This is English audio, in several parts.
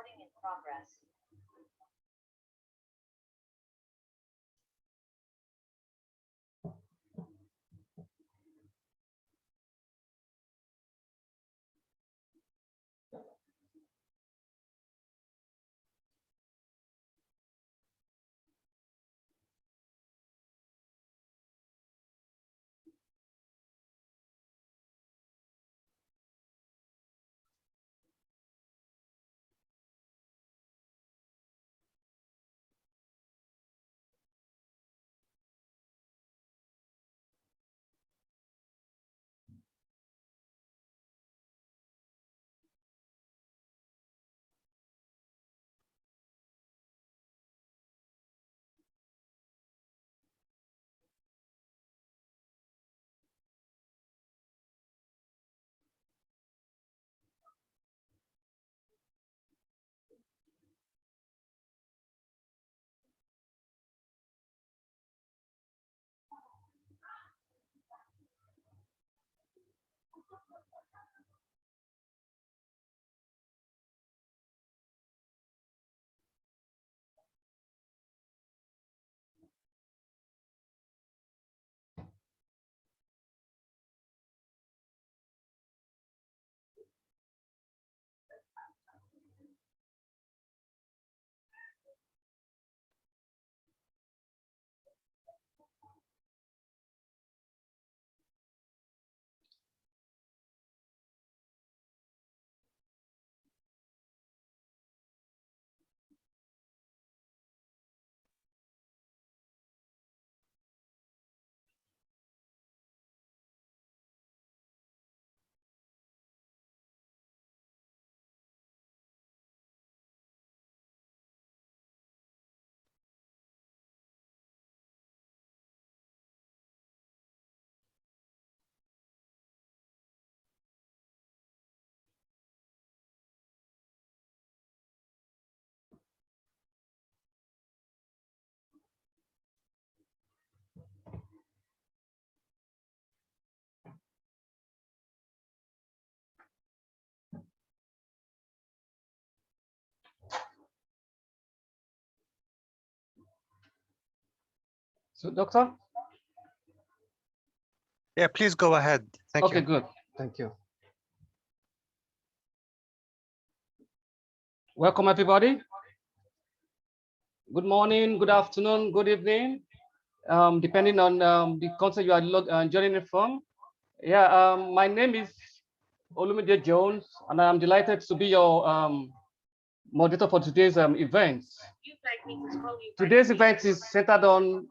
Recording in progress. So, Doctor? Yeah, please go ahead. Thank you. Okay, good. Thank you. Welcome, everybody. Good morning, good afternoon, good evening, depending on the content you are joining in from. Yeah, my name is Olumide Jones, and I'm delighted to be your moderator for today's event. Today's event is centered on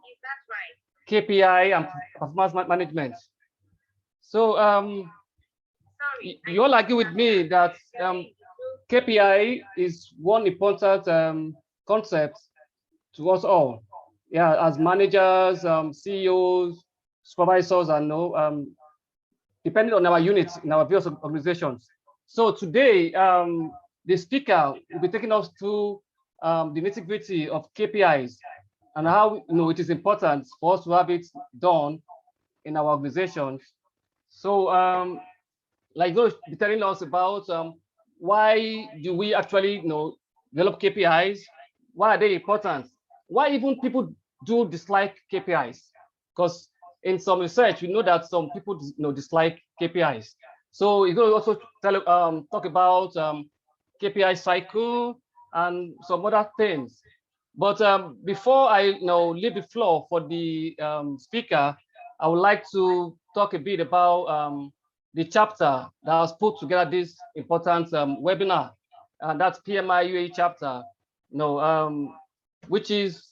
KPI and performance management. So you all agree with me that KPI is one important concept to us all. Yeah, as managers, CEOs, supervisors, and depending on our units in our various organizations. So today, the speaker will be taking us through the nitty-gritty of KPIs and how it is important for us to have it done in our organizations. So, like those be telling us about why do we actually develop KPIs? Why are they important? Why even people do dislike KPIs? Because in some research, we know that some people dislike KPIs. So you're going to also talk about KPI cycle and some other things. But before I leave the floor for the speaker, I would like to talk a bit about the chapter that has put together this important webinar, and that's PMI UAE chapter, which is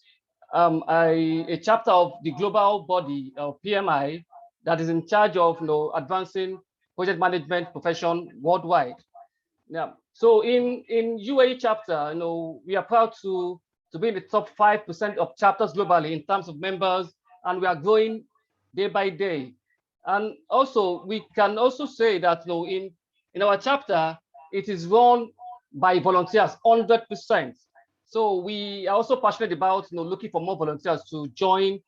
a chapter of the global body of PMI that is in charge of advancing project management profession worldwide. Yeah. So in UAE chapter, we are proud to be in the top 5% of chapters globally in terms of members, and we are growing day by day. And also, we can also say that in our chapter, it is run by volunteers, 100%. So we are also passionate about looking for more volunteers to join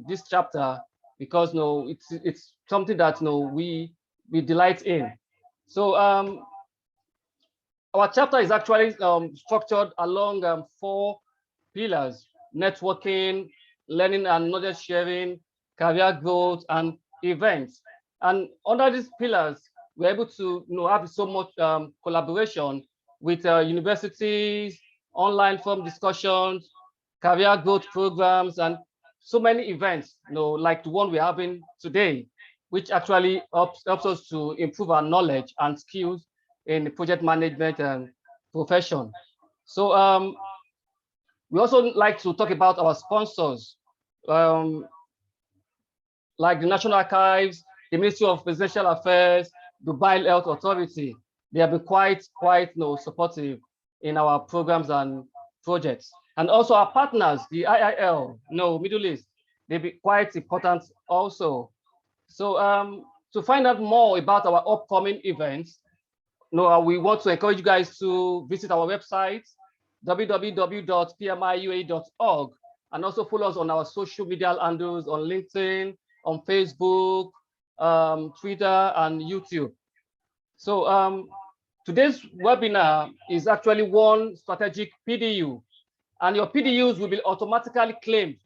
this chapter, because it's something that we delight in. So our chapter is actually structured along 4 pillars: networking, learning and knowledge sharing, career growth, and events. And under these pillars, we're able to have so much collaboration with universities, online forum discussions, career growth programs, and so many events, like the one we're having today, which actually helps us to improve our knowledge and skills in the project management profession. So we also like to talk about our sponsors, like the National Archives, the Ministry of Presidential Affairs, Dubai Health Authority. They have been quite supportive in our programs and projects. And also our partners, the IIL, Middle East, they've been quite important also. So to find out more about our upcoming events, we want to encourage you guys to visit our website, www.pmiua.org, and also follow us on our social media handles on LinkedIn, on Facebook, Twitter, and YouTube. So today's webinar is actually one strategic PDU, and your PDUs will be automatically claimed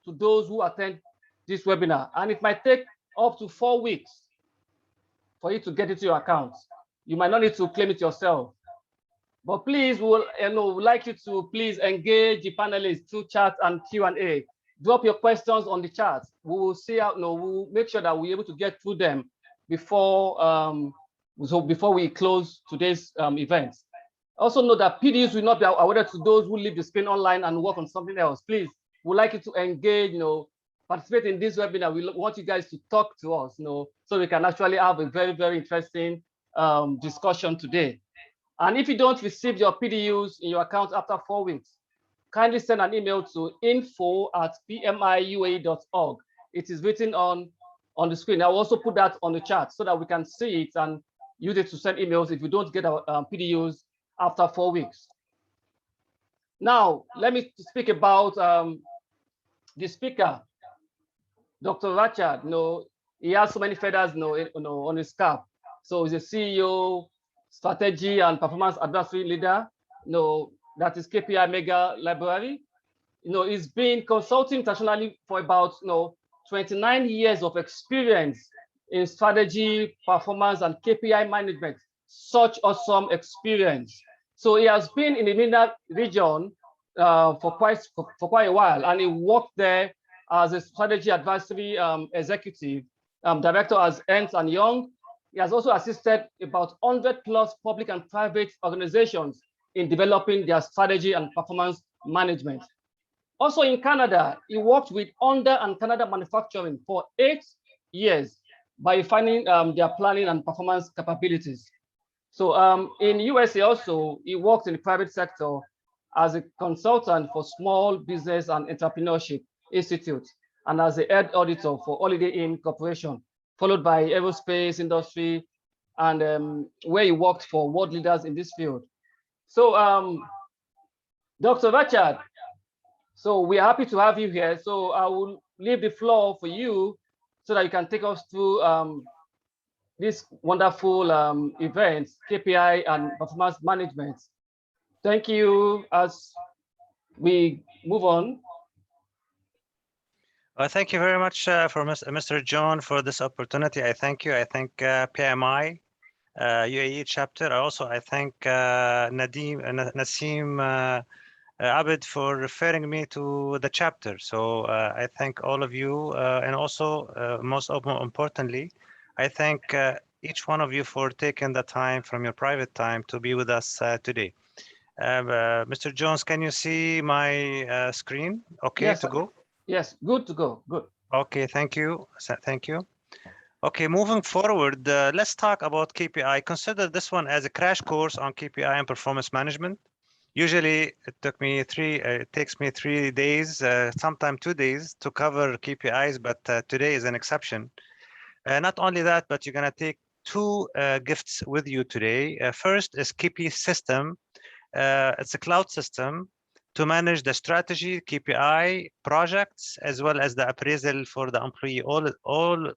to those who attend this webinar, and it might take up to 4 weeks for you to get into your account. You might not need to claim it yourself, but please, we'd like you to please engage the panelists through chat and Q&A. Drop your questions on the chat. We will see out. We'll make sure that we're able to get through them before we close today's event. Also know that PDUs will not be awarded to those who leave the screen online and work on something else. Please, we'd like you to engage, participate in this webinar. We want you guys to talk to us, so we can actually have a very, very interesting discussion today. And if you don't receive your PDUs in your account after 4 weeks, kindly send an email to info@pmiua.org. It is written on the screen. I'll also put that on the chat so that we can see it and use it to send emails if you don't get our PDUs after 4 weeks. Now, let me speak about the speaker, Dr. Rachad. He has so many feathers on his cap. So he's a CEO, strategy and performance advisory leader, that is KPI Mega Library. He's been consulting internationally for about 29 years of experience in strategy, performance, and KPI management. Such awesome experience. So he has been in the MENA region for quite a while, and he worked there as a strategy advisory executive, director as Ernst & Young. He has also assisted about 100+ public and private organizations in developing their strategy and performance management. Also in Canada, he worked with Honda and Canada Manufacturing for 8 years by refining their planning and performance capabilities. So in USA also, he worked in the private sector as a consultant for Small Business and Entrepreneurship Institute and as the head auditor for Holiday Inn Corporation, followed by aerospace industry, and where he worked for world leaders in this field. So Dr. Rachad, so we are happy to have you here. So I will leave the floor for you so that you can take us through this wonderful event, KPI and performance management. Thank you as we move on. Thank you very much for Mr. John for this opportunity. I thank you. I thank PMI UAE chapter. I thank Nassim Abid for referring me to the chapter. So I thank all of you, and also most importantly, I thank each one of you for taking the time from your private time to be with us today. Mr. Jones, can you see my screen? Okay, yes, to go? Yes, good to go. Good. Okay, thank you. Thank you. Okay, moving forward, let's talk about KPI. Consider this one as a crash course on KPI and performance management. Usually, it takes me 3 days, sometimes 2 days to cover KPIs, but today is an exception. Not only that, but you're gonna take 2 gifts with you today. First is KPI system. It's a cloud system to manage the strategy, KPI projects, as well as the appraisal for the employee, all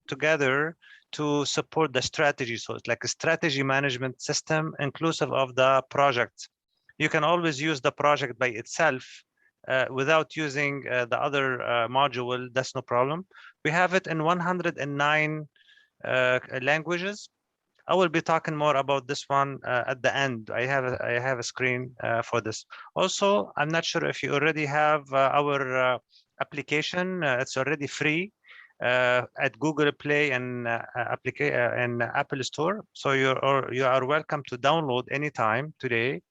together to support the strategy. So it's like a strategy management system inclusive of the project. You can always use the project by itself without using the other module. That's no problem. We have it in 109 languages. I will be talking more about this one at the end. I have a screen for this. Also, I'm not sure if you already have our application. It's already free at Google Play and and Apple Store. So you are welcome to download anytime today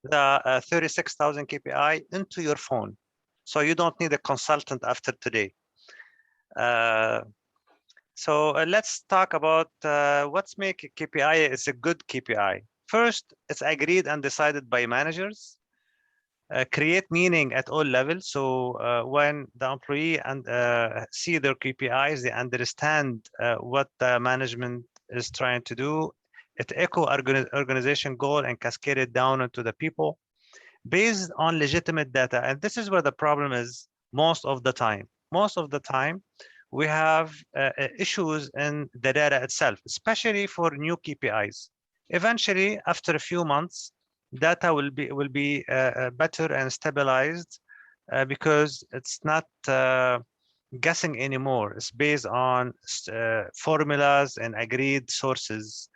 the 36,000 KPI into your phone. So you don't need a consultant after today. So let's talk about what's make a KPI is a good KPI. First, it's agreed and decided by managers. Create meaning at all levels. So when the employee see their KPIs, they understand what the management is trying to do. It echo organization goal and cascade it down into the people based on legitimate data. And this is where the problem is most of the time. Most of the time, we have issues in the data itself, especially for new KPIs. Eventually, after a few months, data will be better and stabilized because it's not guessing anymore. It's based on formulas and agreed sources.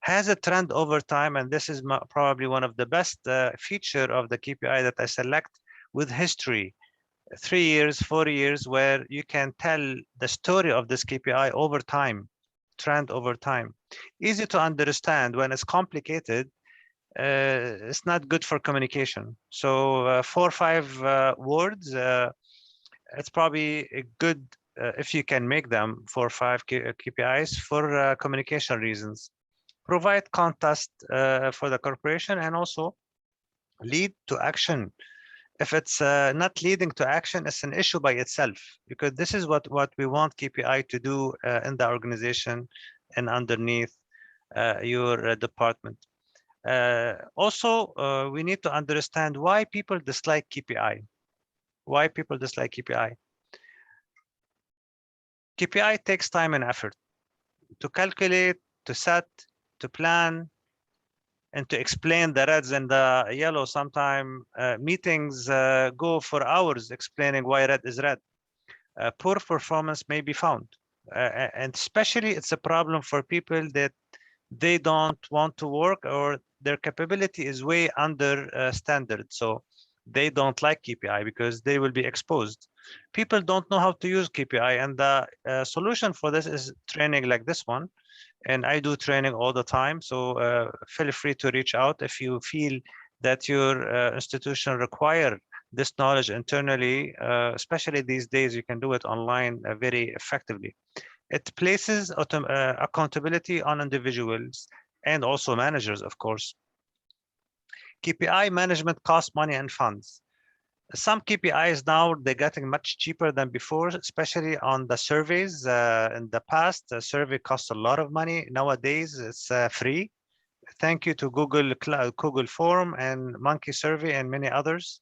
Has a trend over time, and this is probably one of the best feature of the KPI that I select with history. 3 years, 4 years, where you can tell the story of this KPI over time, trend over time. Easy to understand. When it's complicated, it's not good for communication. So 4 or 5 words, it's probably a good if you can make them 4 or 5 KPIs for communication reasons. Provide context for the corporation and also lead to action. If it's not leading to action, it's an issue by itself, because this is what we want KPI to do in the organization and underneath your department. Also, we need to understand why people dislike KPI. Why people dislike KPI. KPI takes time and effort to calculate, to set, to plan, and to explain the reds and the yellow. Sometimes meetings go for hours explaining why red is red. Poor performance may be found. And especially it's a problem for people that they don't want to work or their capability is way under standard. So they don't like KPI because they will be exposed. People don't know how to use KPI, and the solution for this is training like this one. And I do training all the time. So feel free to reach out if you feel that your institution require this knowledge internally, especially these days, you can do it online very effectively. It places accountability on individuals and also managers, of course. KPI management costs money and funds. Some KPIs now, they're getting much cheaper than before, especially on the surveys. In the past, the survey cost a lot of money. Nowadays, it's free. Thank you to Google Cloud, Google Form and Monkey Survey and many others.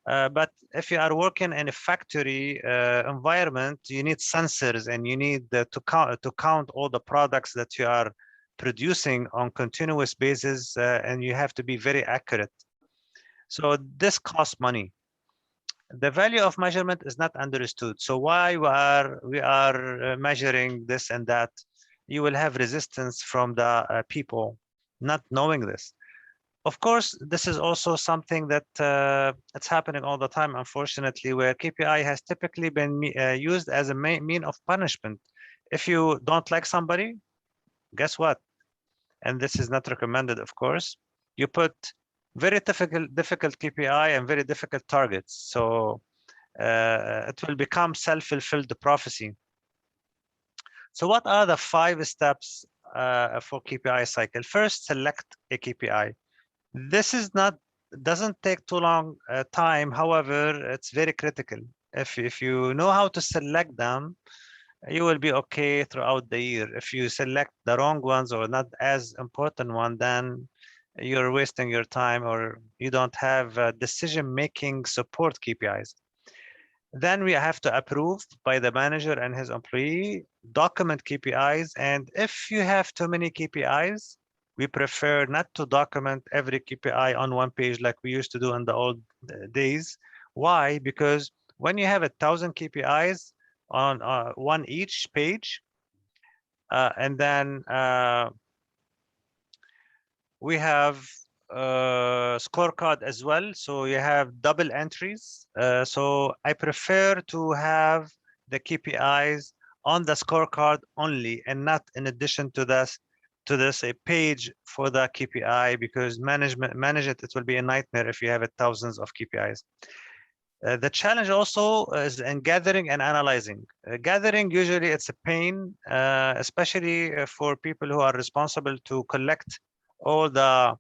But if you are working in a factory environment, you need sensors and you need to count all the products that you are producing on continuous basis, and you have to be very accurate. So this costs money. The value of measurement is not understood. So why we are measuring this and that? You will have resistance from the people not knowing this. Of course, this is also something that it's happening all the time, unfortunately, where KPI has typically been used as a mean of punishment. If you don't like somebody, guess what? And this is not recommended, of course. You put very difficult KPI and very difficult targets. So it will become self-fulfilled prophecy. So what are the 5 steps for KPI cycle? First, select a KPI. This is doesn't take too long time. However, it's very critical. If you know how to select them, you will be okay throughout the year. If you select the wrong ones or not as important one, then you're wasting your time or you don't have decision-making support KPIs. Then we have to approve by the manager and his employee, document KPIs. And if you have too many KPIs, we prefer not to document every KPI on one page like we used to do in the old days. Why? Because when you have 1,000 KPIs on one each page, and then we have scorecard as well, so you have double entries. So I prefer to have the KPIs on the scorecard only, and not in addition to this a page for the KPI, because manage it will be a nightmare if you have thousands of KPIs. The challenge also is in gathering and analyzing. Gathering, usually it's a pain, especially for people who are responsible to collect all the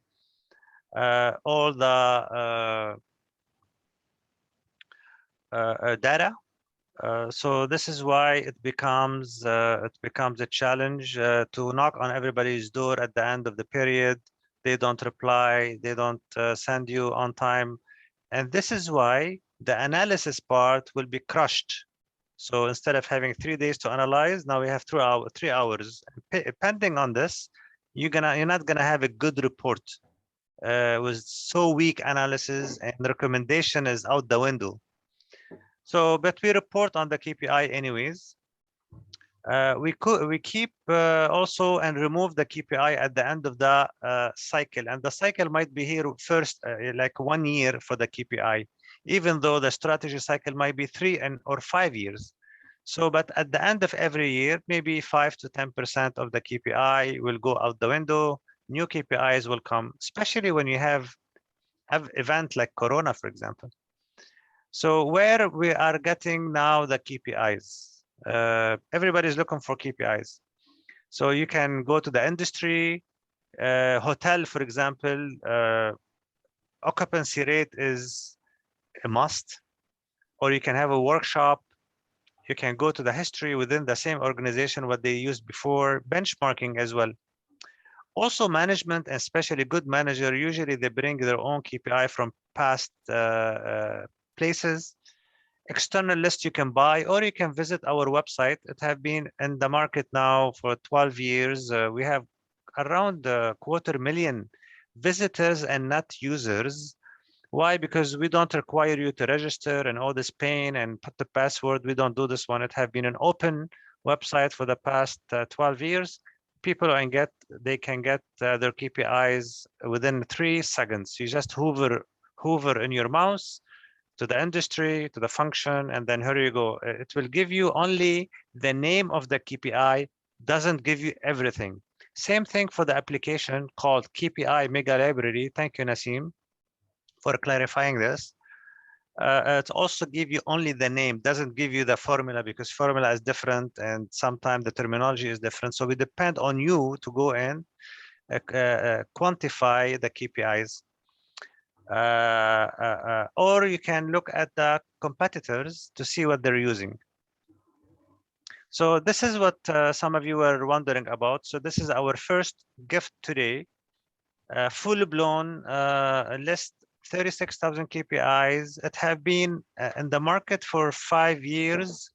data. So this is why it becomes a challenge to knock on everybody's door at the end of the period. They don't reply, they don't send you on time, and this is why the analysis part will be crushed. So instead of having 3 days to analyze, now we have 3 hours. Depending on this, you're not gonna have a good report with so weak analysis, and recommendation is out the window. So, but we report on the KPI anyways. We keep also and remove the KPI at the end of the cycle, and the cycle might be here first, like 1 year for the KPI, even though the strategy cycle might be 3 or 5 years. So, but at the end of every year, maybe 5 to 10% of the KPI will go out the window. New KPIs will come, especially when you have event like Corona, for example. So where we are getting now the KPIs, everybody's looking for KPIs. So you can go to the industry, hotel, for example, occupancy rate is a must, or you can have a workshop. You can go to the history within the same organization, what they used before, benchmarking as well. Also management, especially good manager, usually they bring their own KPI from past places. External list you can buy, or you can visit our website. It have been in the market now for 12 years. We have around 250,000 visitors and not users. Why? Because we don't require you to register and all this pain and put the password. We don't do this one. It have been an open website for the past 12 years. People they can get their KPIs within 3 seconds. You just hover in your mouse to the industry, to the function, and then here you go. It will give you only the name of the KPI, doesn't give you everything. Same thing for the application called KPI Mega Library. Thank you, Nasim, for clarifying this. It also give you only the name, doesn't give you the formula, because formula is different and sometimes the terminology is different. So we depend on you to go in quantify the KPIs. Or you can look at the competitors to see what they're using. So this is what some of you were wondering about. So this is our first gift today, full-blown list, 36,000 KPIs. It have been in the market for 5 years,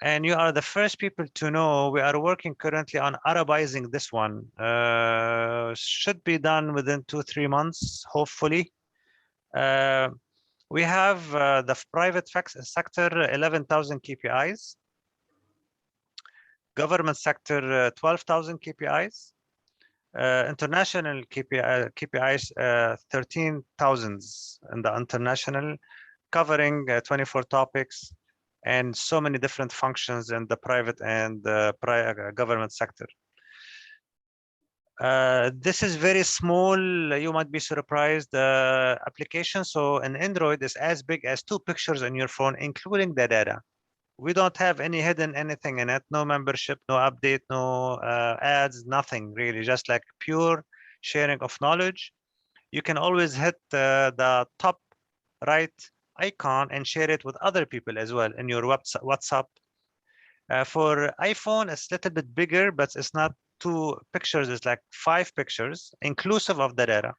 and you are the first people to know. We are working currently on Arabizing this one. Should be done within 2-3 months, hopefully. We have the private sector, 11,000 KPIs. Government sector, 12,000 KPIs. International KPIs, 13,000 in the international, covering 24 topics and so many different functions in the private and government sector. This is very small. You might be surprised. The application, so an Android is as big as 2 pictures on your phone, including the data. We don't have any hidden anything in it. No membership, no update, no ads, nothing really. Just like pure sharing of knowledge. You can always hit the top right icon and share it with other people as well in your WhatsApp. For iPhone, it's a little bit bigger, but it's not 2 pictures, it's like 5 pictures inclusive of the data.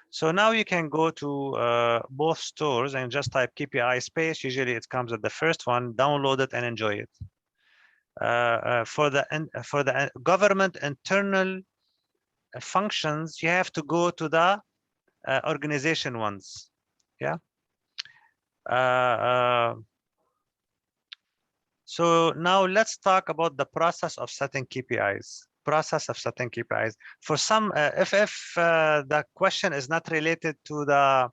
So now you can go to both stores and just type KPI space. Usually it comes at the first one. Download it and enjoy it. For the government internal functions, you have to go to the organization ones. Yeah. So now let's talk about the process of setting KPIs. Process of setting KPIs. For some, if the question is not related to the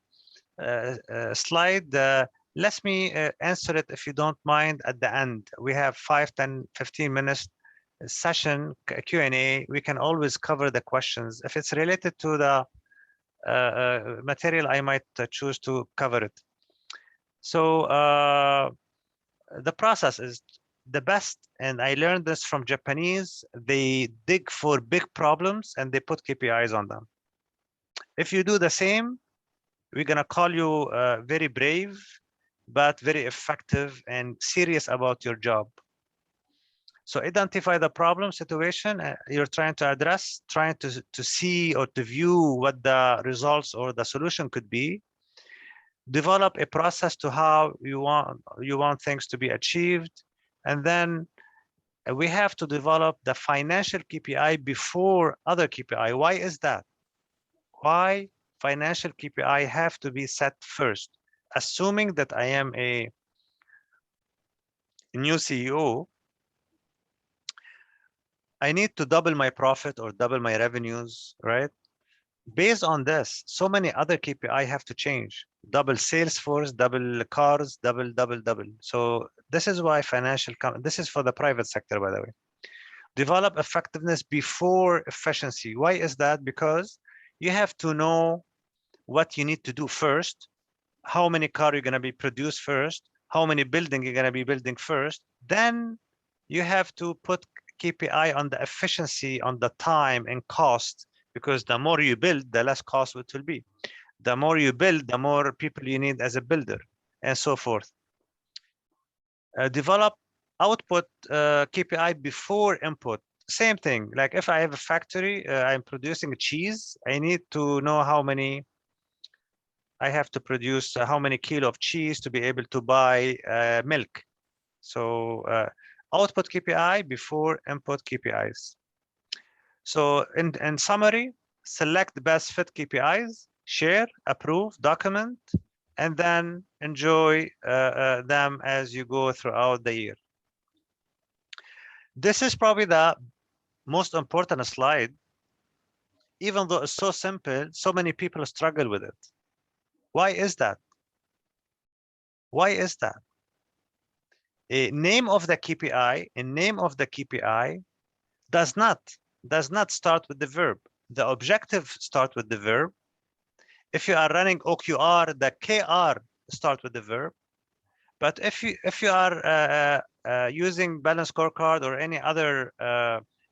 slide, let me answer it if you don't mind at the end. We have 5, 10, 15 minutes session Q&A. We can always cover the questions. If it's related to the material, I might choose to cover it. So the process is the best, and I learned this from Japanese. They dig for big problems and they put KPIs on them. If you do the same, we're gonna call you very brave, but very effective and serious about your job. So identify the problem situation you're trying to address, trying to see or to view what the results or the solution could be. Develop a process to how you want things to be achieved, and then we have to develop the financial KPI before other KPI. Why is that? Why financial KPI have to be set first? Assuming that I am a new CEO, I need to double my profit or double my revenues, right? Based on this, so many other KPI have to change. Double sales force, double cars, double. So this is why this is for the private sector, by the way. Develop effectiveness before efficiency. Why is that? Because you have to know what you need to do first, how many cars you're going to be produced first, how many buildings you're going to be building first. Then you have to put KPI on the efficiency, on the time and cost, because the more you build, the less cost it will be. The more you build, the more people you need as a builder, and so forth. Develop output KPI before input. Same thing. Like if I have a factory, I'm producing cheese, I need to know how many I have to produce, how many kilo of cheese to be able to buy milk. So output KPI before input KPIs. So in summary, select the best fit KPIs, share, approve, document, and then enjoy them as you go throughout the year. This is probably the most important slide. Even though it's so simple, so many people struggle with it. Why is that? Why is that? A name of the KPI, a name of the KPI does not start with the verb. The objective start with the verb. If you are running OQR, the KR start with the verb. But if you are using balance scorecard or any other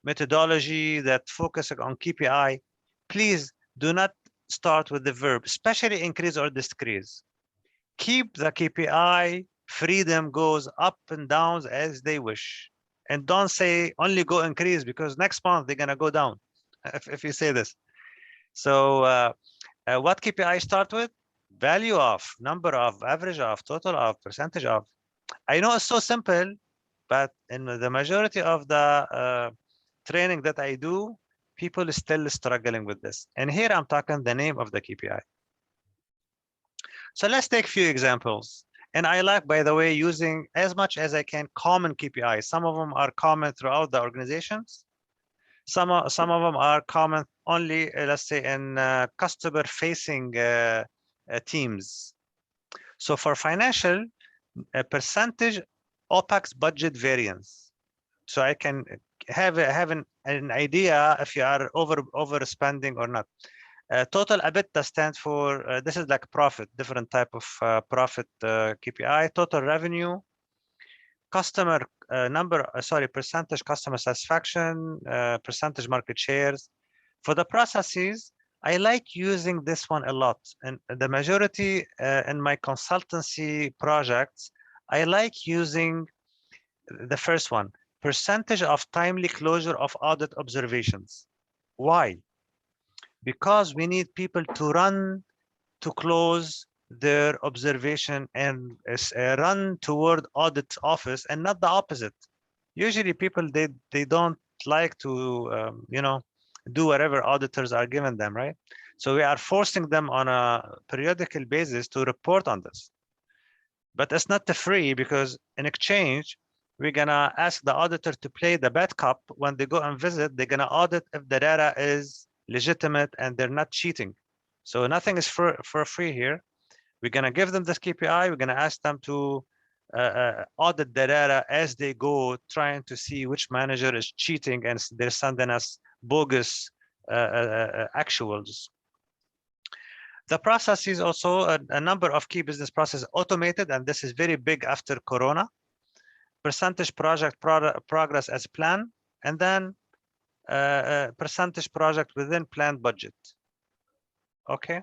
methodology that focuses on KPI, please do not start with the verb, especially increase or decrease. Keep the KPI freedom, goes up and down as they wish. And don't say only go increase, because next month they're gonna go down if you say this. So what KPI start with? Value of, number of, average of, total of, percentage of. I know it's so simple, but in the majority of the training that I do, people are still struggling with this. And here I'm talking the name of the KPI. So let's take a few examples. And I like, by the way, using as much as I can common KPIs. Some of them are common throughout the organizations. Some of them are common only, let's say, in customer-facing teams. So for financial, a percentage OPEX budget variance. So I can have an idea if you are overspending or not. Total EBITDA stands for, this is like profit, different type of profit KPI. Total revenue, customer percentage customer satisfaction, percentage market shares. For the processes, I like using this one a lot. And the majority in my consultancy projects, I like using the first one, percentage of timely closure of audit observations. Why? because we need people to run to close their observation and run toward audit office and not the opposite. Usually people, they don't like to, do whatever auditors are giving them, right? So we are forcing them on a periodical basis to report on this. But it's not the free, because in exchange, we're gonna ask the auditor to play the bad cop. When they go and visit, they're gonna audit if the data is legitimate and they're not cheating. So nothing is for free here. We're gonna give them this KPI. We're gonna ask them to audit the data as they go, trying to see which manager is cheating, and they're sending us bogus actuals. The process is also a number of key business processes automated, and this is very big after Corona. Percentage project progress as planned, and then percentage project within planned budget. Okay.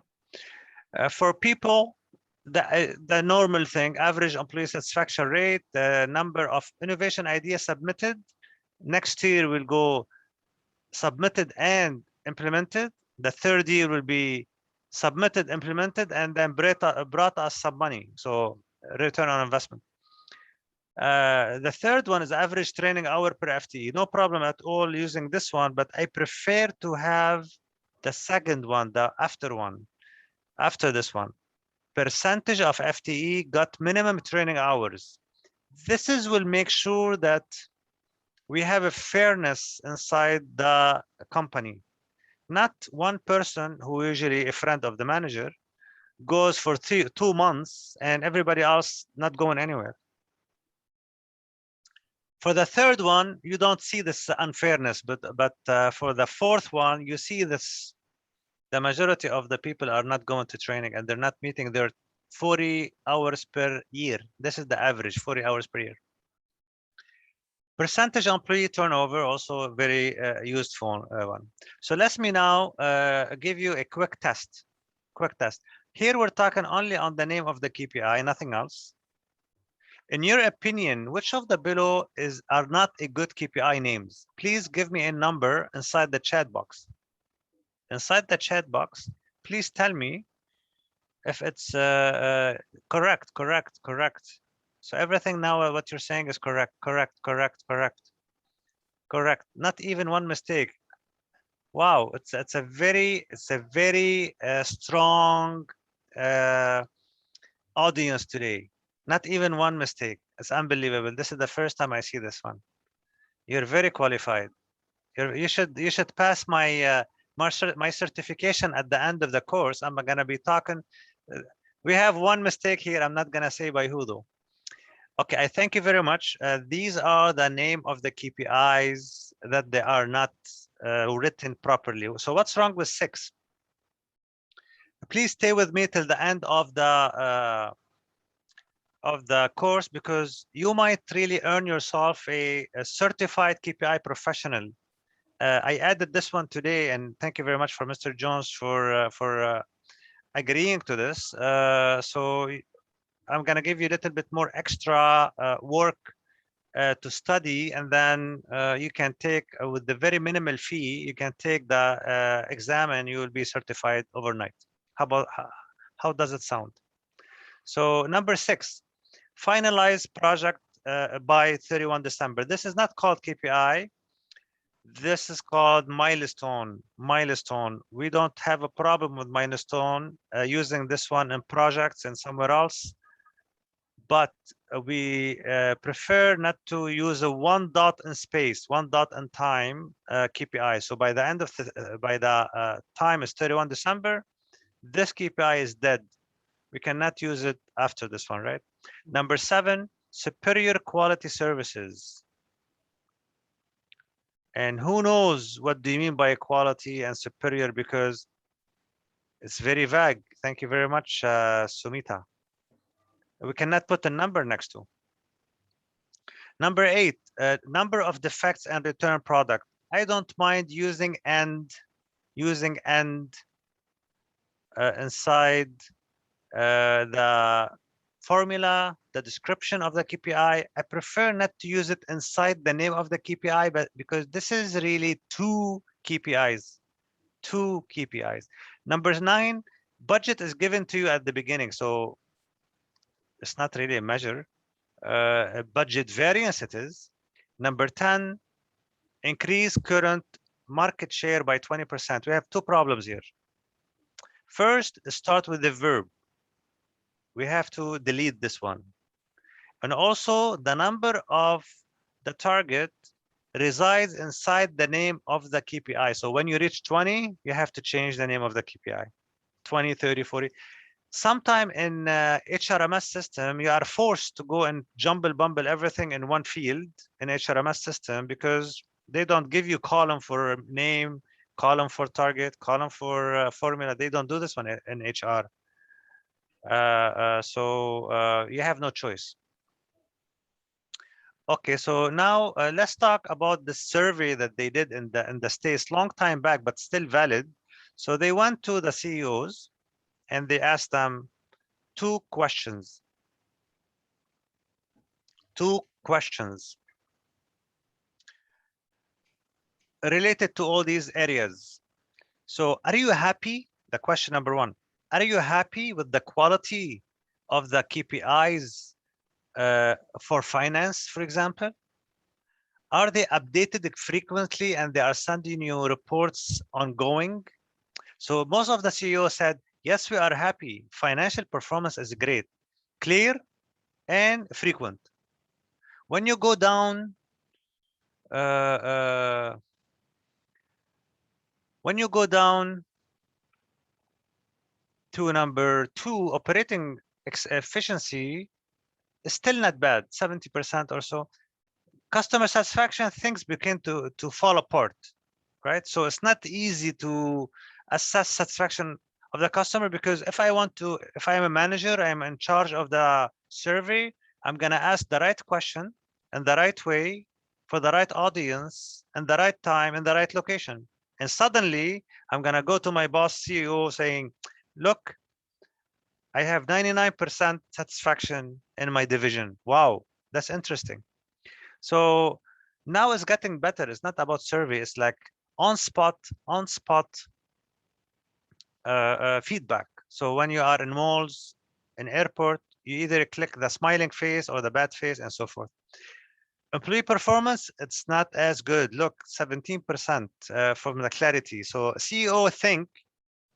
For people, the normal thing, average employee satisfaction rate, the number of innovation ideas submitted. Next year will go submitted and implemented. The third year will be submitted, implemented, and then brought us some money. So return on investment. The third one is average training hour per FTE. No problem at all using this one, but I prefer to have the second one, the after one, after this one. Percentage of FTE got minimum training hours. This will make sure that we have a fairness inside the company. Not one person, who usually a friend of the manager, goes for 2 months and everybody else not going anywhere. For the third one, you don't see this unfairness, but for the fourth one, you see this. The majority of the people are not going to training and they're not meeting their 40 hours per year. This is the average, 40 hours per year. Percentage employee turnover, also a very useful one. So let me now give you a quick test. Here we're talking only on the name of the KPI, nothing else. In your opinion, which of the below are not a good KPI names? Please give me a number inside the chat box. Inside the chat box, please tell me if it's correct. So everything now, what you're saying is correct. Not even one mistake. Wow, it's a very strong audience today. Not even one mistake. It's unbelievable. This is the first time I see this one. You're very qualified. You should pass my my certification at the end of the course. I'm gonna be talking. We have one mistake here. I'm not gonna say by who though. Okay, I thank you very much. These are the name of the KPIs that they are not written properly. So what's wrong with 6? Please stay with me till the end of the course, because you might really earn yourself a certified KPI professional. I added this one today, and thank you very much for Mr. Jones for agreeing to this. So I'm going to give you a little bit more extra work to study, and then you can take with the very minimal fee, you can take the exam and you will be certified overnight. How does it sound? So number 6, finalize project by 31 December. This is not called KPI. This is called milestone. We don't have a problem with milestone using this one in projects and somewhere else, but we prefer not to use a one dot in space, one dot in time KPI. So by the end of the time is 31 December, this KPI is dead. We cannot use it after this one, right? Number 7, superior quality services. And who knows what do you mean by quality and superior, because it's very vague. Thank you very much, Sumita. We cannot put a number next to. Number 8, number of defects and return product. I don't mind using end inside the formula, the description of the KPI. I prefer not to use it inside the name of the KPI, but because this is really 2 KPIs. 2 KPIs. Number 9, budget is given to you at the beginning, so it's not really a measure. A budget variance it is. Number 10, increase current market share by 20%. We have 2 problems here. First, start with the verb. We have to delete this one. And also the number of the target resides inside the name of the KPI. So when you reach 20, you have to change the name of the KPI. 20, 30, 40. Sometime in HRMS system, you are forced to go and bumble everything in one field in HRMS system, because they don't give you column for name, column for target, column for formula. They don't do this one in HR. So you have no choice. Okay, so now let's talk about the survey that they did in the States long time back, but still valid. So they went to the CEOs and they asked them 2 questions. 2 questions related to all these areas. So are you happy? The question number 1, are you happy with the quality of the KPIs for finance, for example? Are they updated frequently and they are sending you reports ongoing? So most of the CEOs said, yes, we are happy. Financial performance is great, clear, and frequent. When you go down, to number 2, operating efficiency is still not bad, 70% or so. Customer satisfaction, things begin to fall apart, right? So it's not easy to assess satisfaction of the customer, because if I am a manager, I'm in charge of the survey, I'm going to ask the right question in the right way for the right audience and the right time and the right location. And suddenly I'm going to go to my boss CEO saying, look, I have 99% satisfaction in my division. Wow, that's interesting. So now it's getting better. It's not about survey. It's like on spot feedback. So when you are in malls, in airport, you either click the smiling face or the bad face and so forth. Employee performance, it's not as good. Look, 17% from the Clarity. So CEO think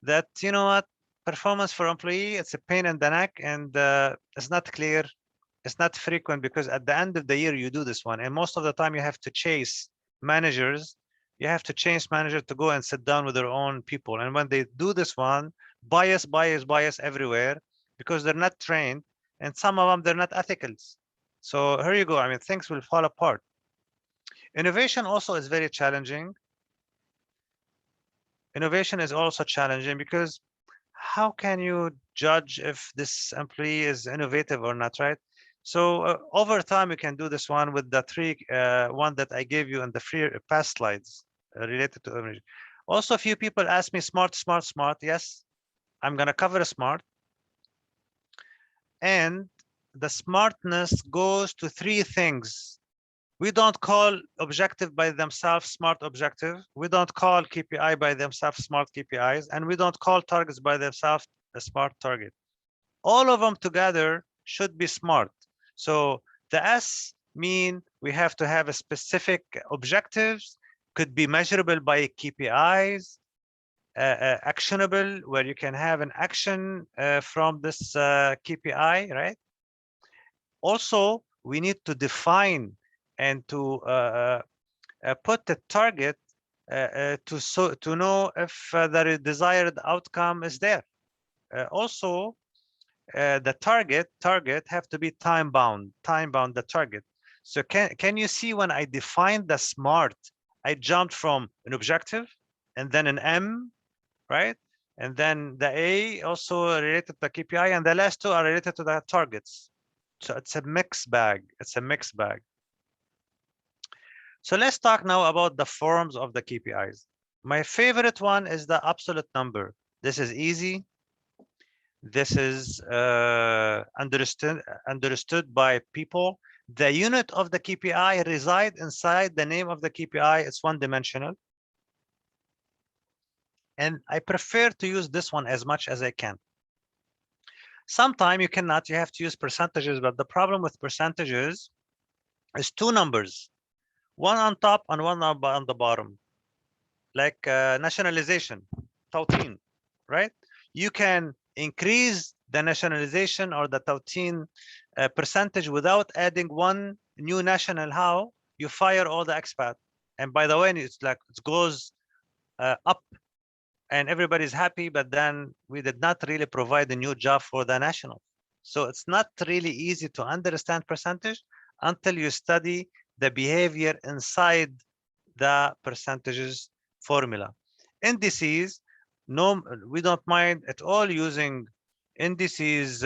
that, you know what, performance for employee, it's a pain in the neck, and it's not clear. It's not frequent, because at the end of the year, you do this one. And most of the time you have to chase managers. You have to change manager to go and sit down with their own people. And when they do this one, bias everywhere, because they're not trained. And some of them, they're not ethicals. So here you go. I mean, things will fall apart. Innovation also is very challenging. Innovation is also challenging, because how can you judge if this employee is innovative or not, right? So over time, you can do this one with the 3 one that I gave you in the free past slides related to innovation. Also, a few people ask me smart. Yes, I'm going to cover smart. And the smartness goes to 3 things. We don't call objective by themselves smart objective. We don't call KPI by themselves smart KPIs. And we don't call targets by themselves a smart target. All of them together should be smart. So the S mean we have to have a specific objectives, could be measurable by KPIs, actionable, where you can have an action from this KPI, right? Also, we need to define and to put the target to know if the desired outcome is there. Also, the target have to be time bound the target. So can you see, when I defined the smart, I jumped from an objective and then an M, right? And then the A also related to the KPI, and the last 2 are related to the targets. So it's a mixed bag. So let's talk now about the forms of the KPIs. My favorite one is the absolute number. This is easy. This is understood by people. The unit of the KPI reside inside the name of the KPI. It's one-dimensional. And I prefer to use this one as much as I can. Sometimes you cannot, you have to use percentages, but the problem with percentages is two numbers, one on top and one on the bottom, like nationalization, tautin, right? You can increase the nationalization or the tautin percentage without adding one new national. How? You fire all the expat. And by the way, it's like it goes up and everybody's happy, but then we did not really provide a new job for the national. So it's not really easy to understand percentage until you study the behavior inside the percentages formula. Indices, no, we don't mind at all using indices,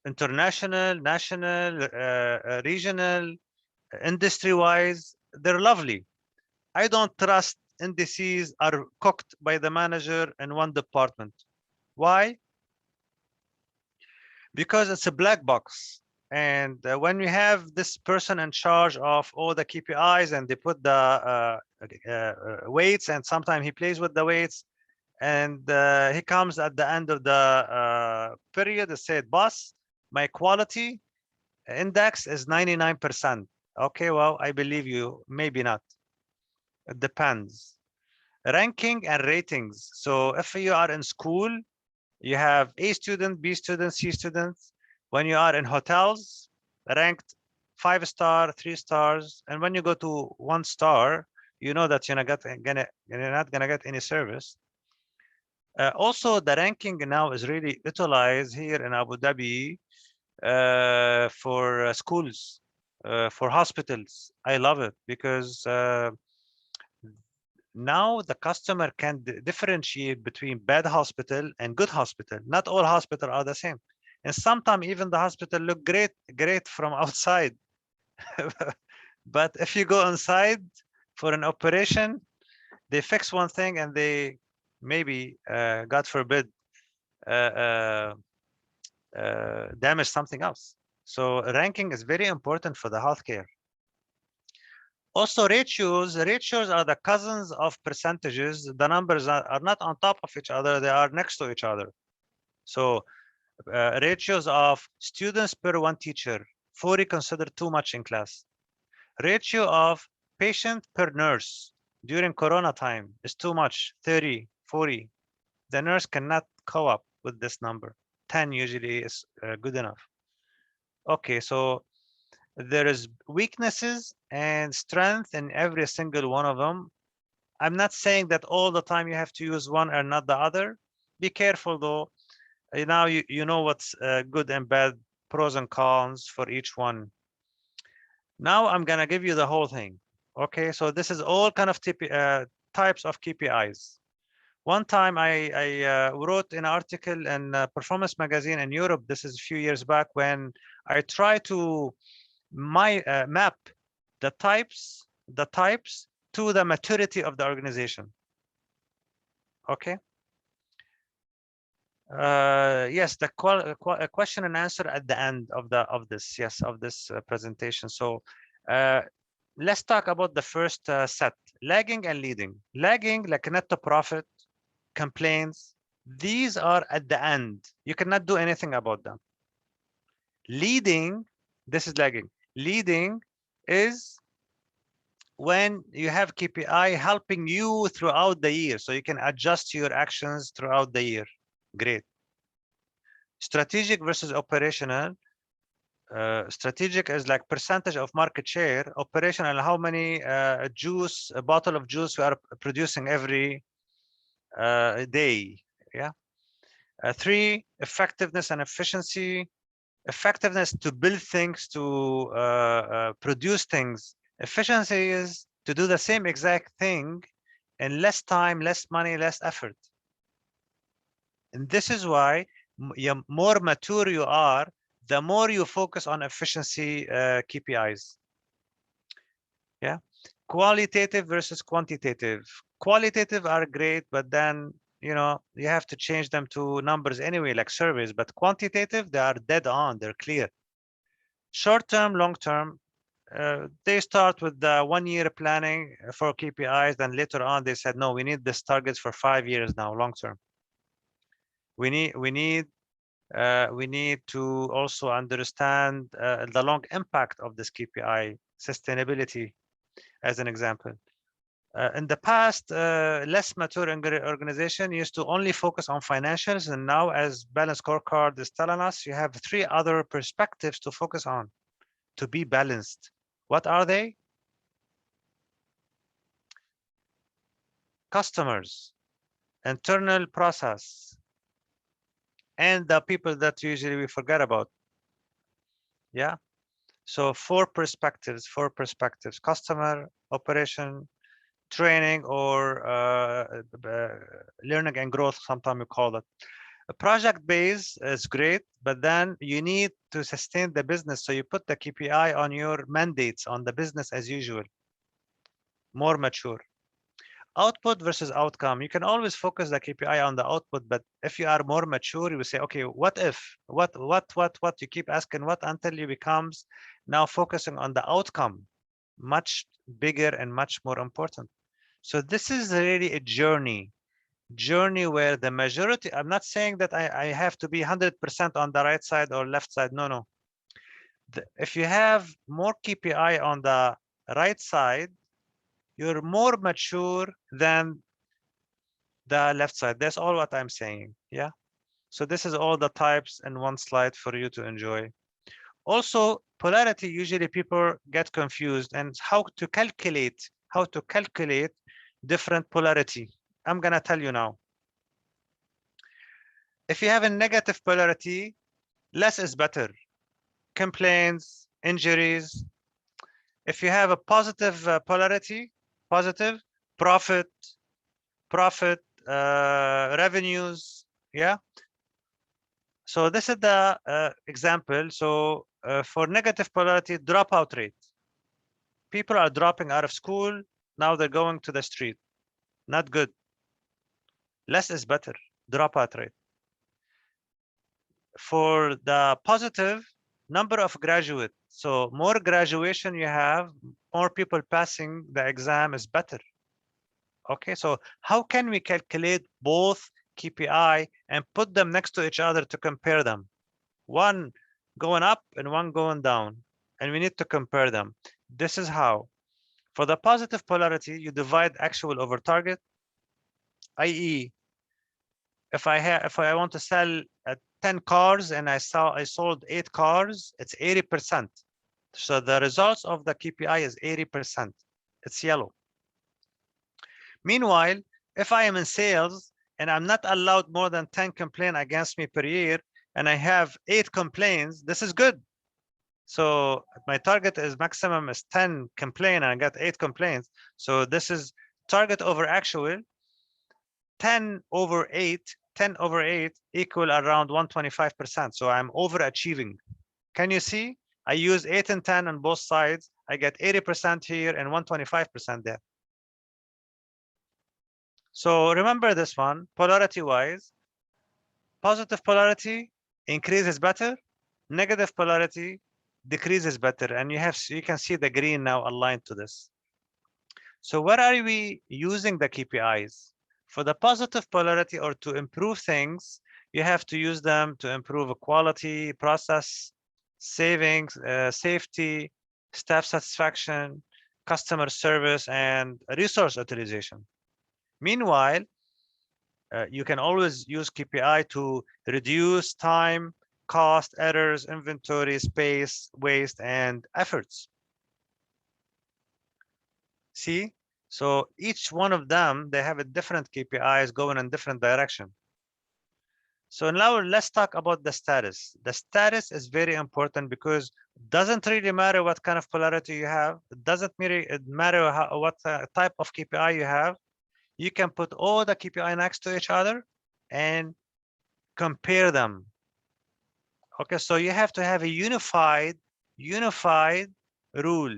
international, national, regional, industry-wise. They're lovely. I don't trust indices are cooked by the manager in one department. Why? Because it's a black box. And when you have this person in charge of all the KPIs and they put the weights, and sometimes he plays with the weights, and he comes at the end of the period and said, boss, my quality index is 99%. Okay, well, I believe you, maybe not. It depends. Ranking and ratings. So if you are in school, you have A student, B student, C students. When you are in hotels, ranked 5-star, 3 stars, and when you go to 1 star, you know that you're not gonna get any service. Also, the ranking now is really utilized here in Abu Dhabi for schools, for hospitals. I love it because now the customer can differentiate between bad hospital and good hospital. Not all hospitals are the same, and sometimes even the hospital look great from outside. But if you go inside for an operation, they fix one thing and they maybe, God forbid, damage something else. So ranking is very important for the healthcare. Also, ratios are the cousins of percentages. The numbers are not on top of each other, they are next to each other. So ratios of students per one teacher, 40 considered too much in class. Ratio of patient per nurse during Corona time is too much, 30, 40. The nurse cannot co-op with this number. 10 usually is good enough. Okay, so there is weaknesses and strength in every single one of them. I'm not saying that all the time you have to use one and not the other. Be careful though. Now you know what's good and bad, pros and cons for each one. Now I'm gonna give you the whole thing. Okay, so this is all kind of types of KPIs. One time I wrote an article in Performance Magazine in Europe. This is a few years back when I tried to map the types to the maturity of the organization. Okay. Yes, the question and answer at the end of this presentation. So let's talk about the first set, lagging and leading. Lagging, like net profit, complaints, these are at the end. You cannot do anything about them. Leading, this is lagging. Leading is when you have KPI helping you throughout the year, so you can adjust your actions throughout the year. Great. Strategic versus operational. Strategic is like percentage of market share. Operational, how many a bottle of juice we are producing every day. Yeah. 3, effectiveness and efficiency. Effectiveness to build things, to produce things. Efficiency is to do the same exact thing in less time, less money, less effort. And this is why more mature you are, the more you focus on efficiency KPIs. Yeah. Qualitative versus quantitative. Qualitative are great, but then you have to change them to numbers anyway, like surveys. But quantitative, they are dead on, they're clear. Short term, long term. they start with the 1 year planning for KPIs. Then later on, they said, no, we need this targets for 5 years now, long term. We need to also understand the long impact of this KPI sustainability, as an example. In the past, less mature organization used to only focus on financials, and now, as Balanced Scorecard is telling us, you have 3 other perspectives to focus on to be balanced. What are they? Customers, internal process, and the people that usually we forget about. Yeah. So 4 perspectives, customer, operation, training, or learning and growth, sometimes we call it. A project base is great, but then you need to sustain the business. So you put the KPI on your mandates, on the business as usual, more mature. Output versus outcome. You can always focus the KPI on the output, but if you are more mature, you will say, okay, what if, what, you keep asking what until you becomes now focusing on the outcome, much bigger and much more important. So this is really a journey where the majority, I'm not saying that I have to be 100% on the right side or left side. No. If you have more KPI on the right side, you're more mature than the left side. That's all what I'm saying. Yeah. So this is all the types in one slide for you to enjoy. Also, polarity, usually people get confused, and how to calculate different polarity. I'm gonna tell you now. If you have a negative polarity, less is better. Complaints, injuries. If you have a positive polarity, positive, profit, revenues. Yeah. So this is the example. So for negative polarity, dropout rate. People are dropping out of school. Now they're going to the street. Not good. Less is better. Dropout rate. For the positive, number of graduates. So more graduation you have, more people passing the exam is better. Okay, so how can we calculate both KPI and put them next to each other to compare them? One going up and one going down, and we need to compare them. This is how. For the positive polarity, you divide actual over target, i.e., if I want to sell 10 cars and I sold 8 cars, it's 80%. So the results of the KPI is 80%. It's yellow. Meanwhile, if I am in sales and I'm not allowed more than 10 complaints against me per year, and I have 8 complaints, this is good. So my target is maximum is 10 complaints and I got 8 complaints. So this is target over actual. 10 over 8 equal around 125%. So I'm overachieving. Can you see? I use 8 and 10 on both sides. I get 80% here and 125% there. So remember this one, polarity wise, positive polarity increases better, negative polarity decreases better. And you can see the green now aligned to this. So where are we using the KPIs? For the positive polarity or to improve things, you have to use them to improve quality, process, savings, safety, staff satisfaction, customer service, and resource utilization. Meanwhile, you can always use KPI to reduce time, cost, errors, inventory, space, waste, and efforts. See? So each one of them, they have a different KPIs going in different direction. So now let's talk about the status. The status is very important because it doesn't really matter what kind of polarity you have. It doesn't matter what type of KPI you have. You can put all the KPI next to each other and compare them. Okay, so you have to have a unified rule.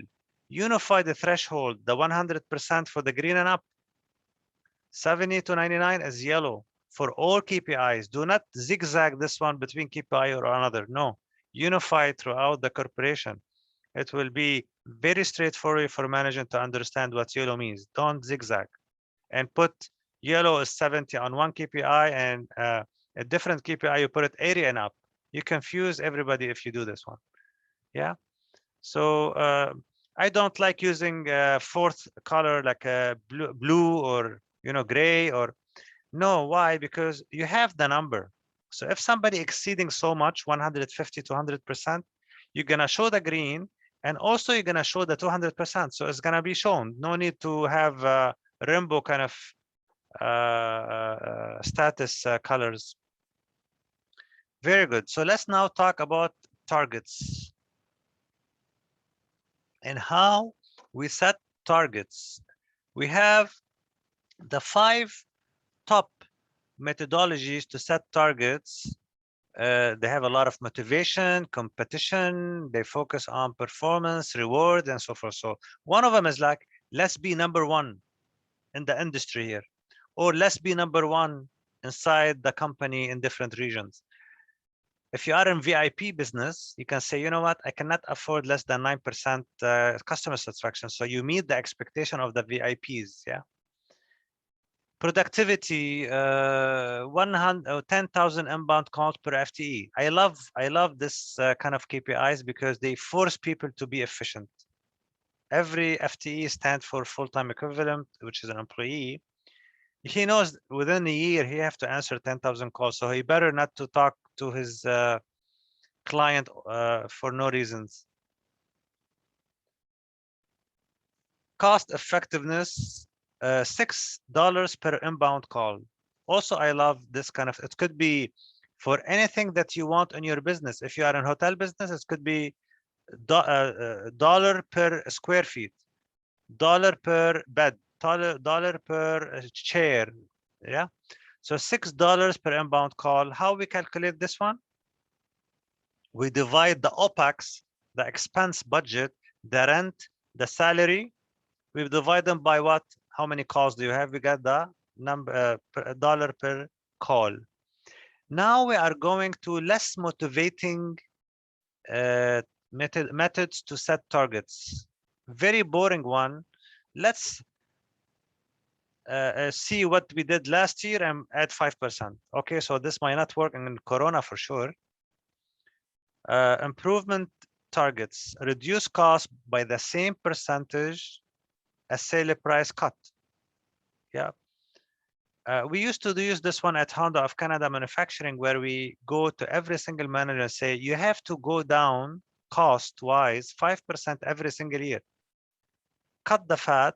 Unify the threshold, the 100% for the green and up. 70 to 99 is yellow for all KPIs. Do not zigzag this one between KPI or another. No, unify throughout the corporation. It will be Very straightforward for management to understand what yellow means. Don't zigzag and put yellow is 70 on one KPI and a different KPI, you put it 80 and up. You confuse everybody if you do this one. Yeah. So I don't like using fourth color like a blue or gray or no. Why? Because you have the number. So if somebody exceeding so much 150 to 100%, you're gonna show the green and also you're gonna show the 200%. So it's gonna be shown. No need to have rainbow kind of status colors. Very good. So let's now talk about targets and how we set targets. We have the 5 top methodologies to set targets. They have a lot of motivation, competition, they focus on performance, reward, and so forth. So one of them is like, let's be number 1 in the industry here, or let's be number 1 inside the company in different regions. If you are in VIP business, you can say, you know what, I cannot afford less than 9% customer satisfaction. So you meet the expectation of the VIPs, yeah. Productivity, 10,000 inbound calls per FTE. I love this kind of KPIs because they force people to be efficient. Every FTE stands for full-time equivalent, which is an employee. He knows within a year he have to answer 10,000 calls, so he better not to talk to his client for no reasons. Cost effectiveness, $6 per inbound call. Also, I love this kind of, it could be for anything that you want in your business. If you are in hotel business, it could be dollar per square feet, dollar per bed, dollar per chair. Yeah. So $6 per inbound call. How we calculate this one? We divide the OPEX, the expense budget, the rent, the salary. We divide them by what? How many calls do you have? We got the number dollar per call. Now we are going to less motivating methods to set targets. Very boring one. Let's see what we did last year and add 5%. Okay, so this might not work in Corona for sure. Improvement targets, reduce cost by the same percentage as sale price cut. Yeah. We used to use this one at Honda of Canada Manufacturing, where we go to every single manager and say, you have to go down cost-wise 5% every single year. Cut the fat,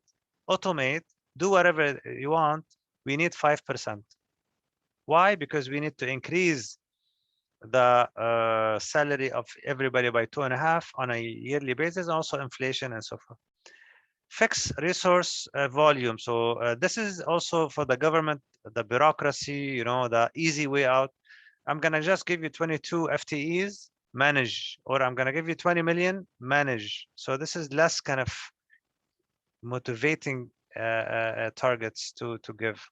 automate, do whatever you want. We need 5%. Why? Because we need to increase the salary of everybody by 2.5 on a yearly basis, also inflation and so forth. Fix resource volume. So this is also for the government, the bureaucracy, the easy way out. I'm gonna just give you 22 FTEs, manage, or I'm gonna give you 20 million, manage. So this is less kind of motivating targets to give.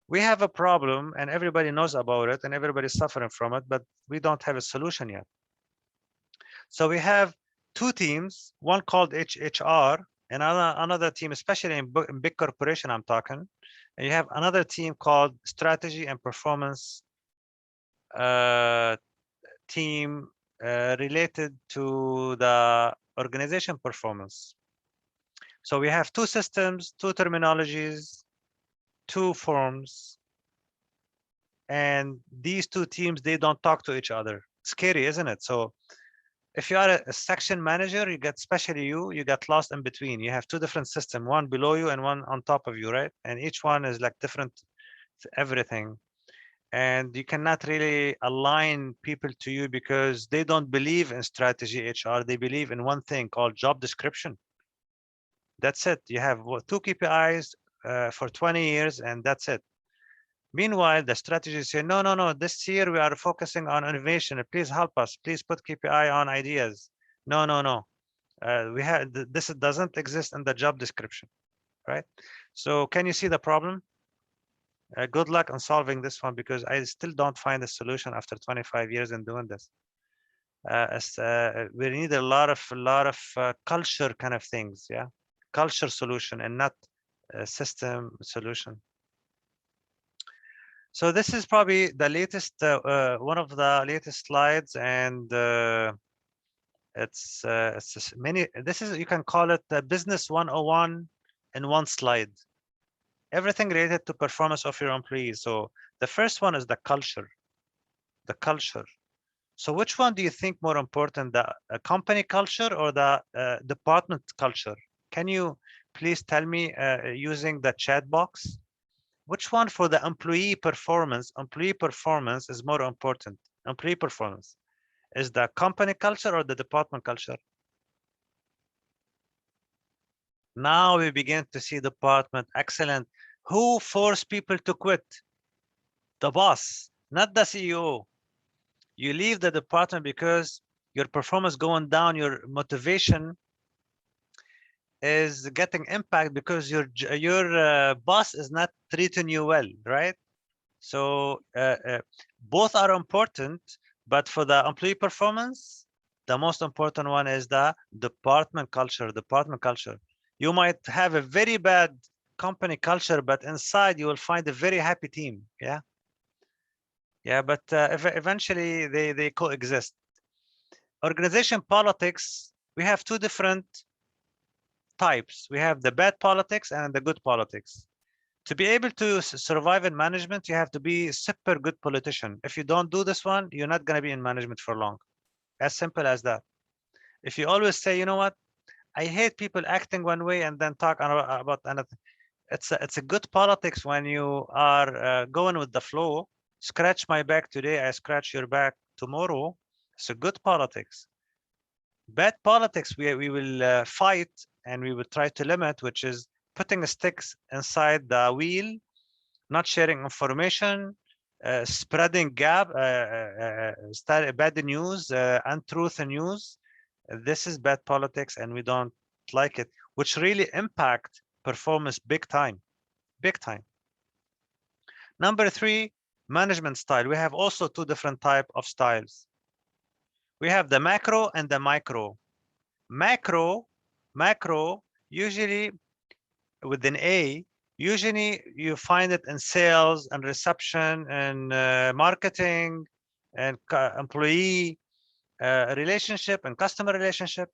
We have a problem and everybody knows about it and everybody's suffering from it, but we don't have a solution yet. So we have 2 teams, one called HR and another team, especially in big corporation I'm talking, and you have another team called strategy and performance team related to the organization performance. So we have 2 systems, 2 terminologies, 2 forms, and these 2 teams, they don't talk to each other. Scary, isn't it? So if you are a section manager, you get, especially you get lost in between. You have 2 different systems, one below you and one on top of you, right? And each one is like different everything. And you cannot really align people to you because they don't believe in strategy HR. They believe in one thing called job description. That's it. You have 2 KPIs for 20 years and that's it. Meanwhile, the strategists say, no, this year we are focusing on innovation. Please help us. Please put KPI on ideas. No. We have this doesn't exist in the job description, right? So can you see the problem? Good luck on solving this one because I still don't find a solution after 25 years in doing this. We need a lot of culture kind of things, yeah, culture solution and not a system solution. So this is probably the latest, one of the latest slides, and it's just many. This is, you can call it the business 101 in one slide. Everything related to performance of your employees. So the first one is the culture. The culture. So which one do you think more important, the company culture or the department culture? Can you please tell me using the chat box? Which one for the employee performance? Employee performance is more important. Employee performance is the company culture or the department culture? Now we begin to see department. Excellent. Who forced people to quit? The boss, not the CEO. You leave the department because your performance going down, your motivation is getting impact because your boss is not treating you well, right? So both are important, but for the employee performance, the most important one is the department culture. Department culture. You might have a very bad company culture, but inside you will find a very happy team. Yeah, yeah, but eventually they coexist. Organization politics. We have two different types. We have the bad politics and the good politics. To be able to survive in management, you have to be a super good politician. If you don't do this one, you're not going to be in management for long. As simple as that. If you always say, you know what, I hate people acting one way and then talk about another. It's a good politics when you are going with the flow. Scratch my back today, I scratch your back tomorrow. It's a good politics. Bad politics, we will fight and we will try to limit, which is putting sticks inside the wheel, not sharing information, spreading bad news, untruth news. This is bad politics and we don't like it, which really impact performance big time, big time. Number 3, management style. We have also two different type of styles. We have the macro and the micro. Macro usually with an A, usually you find it in sales and reception and marketing and employee relationship and customer relationship.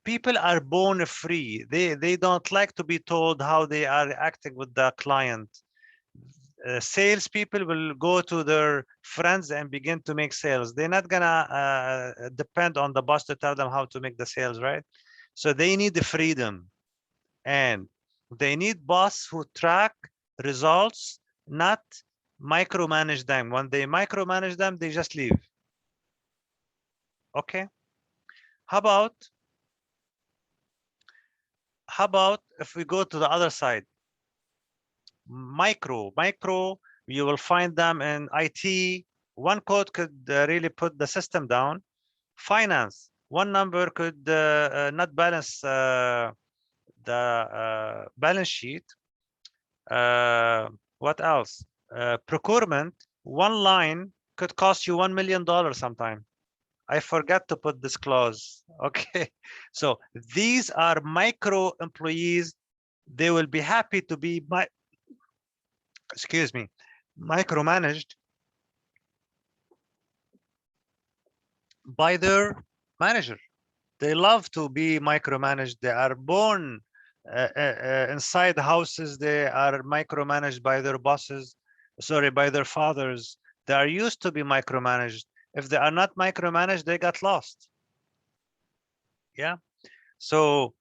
People are born free. They don't like to be told how they are acting with the client. Sales people will go to their friends and begin to make sales. They're not gonna depend on the boss to tell them how to make the sales, right? So they need the freedom, and they need boss who track results, not micromanage them. When they micromanage them, they just leave. Okay. How about if we go to the other side? Micro, you will find them in IT. One code could really put the system down. Finance, one number could not balance the balance sheet. What else? Procurement, one line could cost you $1 million sometime. I forgot to put this clause. Okay, so these are micro employees. They will be happy to be micromanaged by their manager. They love to be micromanaged. They are born inside houses. They are micromanaged by their bosses, sorry, by their fathers. They are used to be micromanaged. If they are not micromanaged, they got lost. Yeah. So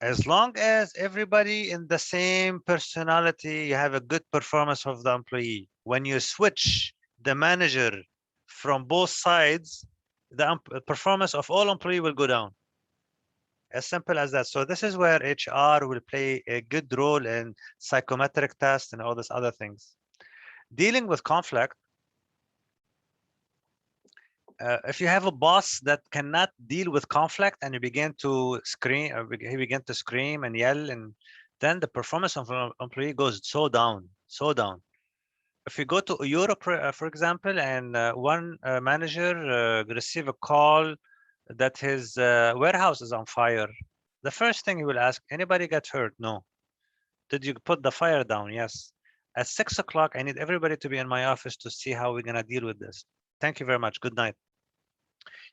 as long as everybody in the same personality, you have a good performance of the employee. When you switch the manager from both sides, the performance of all employee will go down. As simple as that. So this is where HR will play a good role in psychometric tests and all these other things. Dealing with conflict. If you have a boss that cannot deal with conflict and you begin to scream, he begin to scream and yell, and then the performance of an employee goes so down, so down. if you go to Europe, for example, and one manager receive a call that his warehouse is on fire, the first thing he will ask, anybody get hurt? No. Did you put the fire down? Yes. At 6 o'clock, I need everybody to be in my office to see how we're gonna deal with this. Thank you very much. Good night.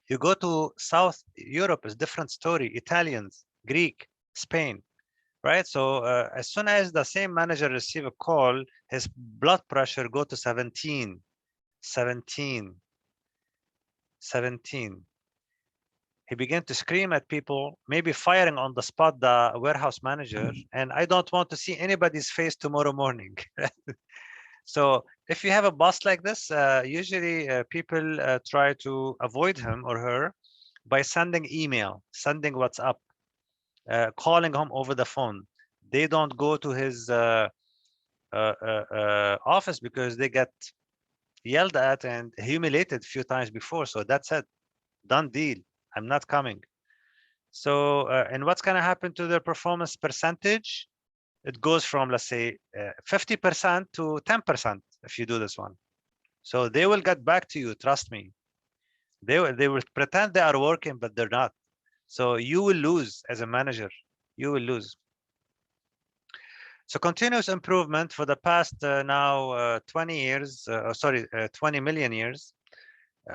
You go to South Europe, it's different story. Italians, Greek, Spain, right? So as soon as the same manager receive a call, his blood pressure go to 17, 17, 17. He began to scream at people, maybe firing on the spot the warehouse manager, and I don't want to see anybody's face tomorrow morning. So if you have a boss like this, usually people try to avoid him or her by sending email, sending WhatsApp, calling him over the phone. They don't go to his office because they get yelled at and humiliated a few times before. So that's it, done deal. I'm not coming. So, and what's going to happen to their performance percentage? It goes from, let's say, 50% to 10% if you do this one. So they will get back to you, trust me. They will pretend they are working, but they're not. So you will lose as a manager. You will lose. So continuous improvement for the past now 20 years, 20 million years.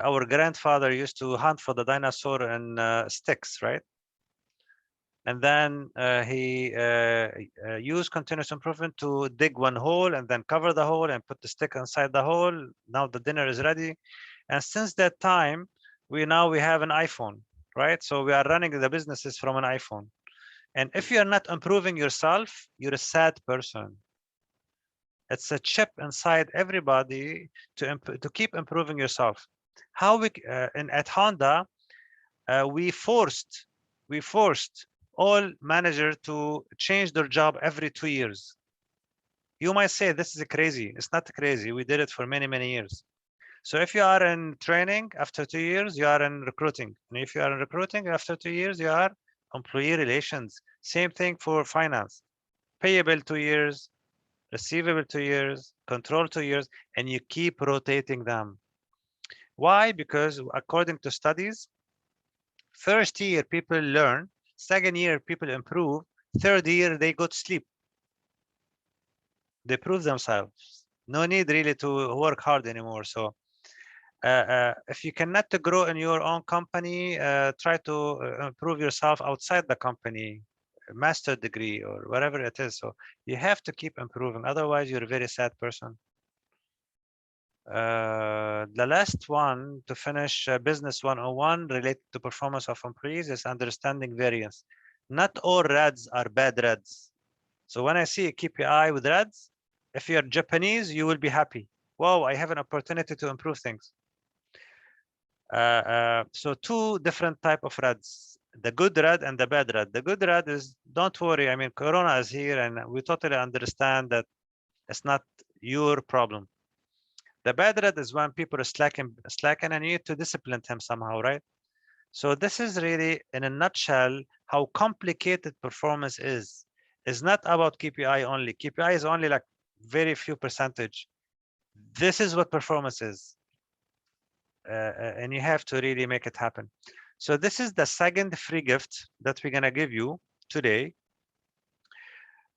Our grandfather used to hunt for the dinosaur in sticks, right? And then he used continuous improvement to dig one hole and then cover the hole and put the stick inside the hole. Now the dinner is ready. And since that time, we have an iPhone, right? So we are running the businesses from an iPhone. And if you are not improving yourself, you're a sad person. It's a chip inside everybody to keep improving yourself. How we and at Honda, we forced all managers to change their job every 2 years. You might say this is crazy. It's not crazy. We did it for many, many years. So if you are in training, after 2 years, you are in recruiting. And if you are in recruiting, after 2 years, you are employee relations. Same thing for finance. Payable 2 years, receivable 2 years, control 2 years, and you keep rotating them. Why? Because according to studies, first year people learn, second year people improve, third year they go to sleep. They prove themselves. No need really to work hard anymore. So if you cannot grow in your own company, try to improve yourself outside the company, master degree or whatever it is. So you have to keep improving. Otherwise, you're a very sad person. The last one to finish business 101 related to performance of employees is understanding variance. Not all RADs are bad RADs. So when I see a KPI with RADs, if you're Japanese, you will be happy. Wow, I have an opportunity to improve things. So two different type of RADs, the good RAD and the bad RAD. The good RAD is, don't worry, I mean, Corona is here and we totally understand that it's not your problem. The bad RAD is when people are slacking and you need to discipline him somehow, right? So this is really, in a nutshell, how complicated performance is. It's not about KPI only. KPI is only like very few percentage. This is what performance is. And you have to really make it happen. So this is the second free gift that we're gonna give you today.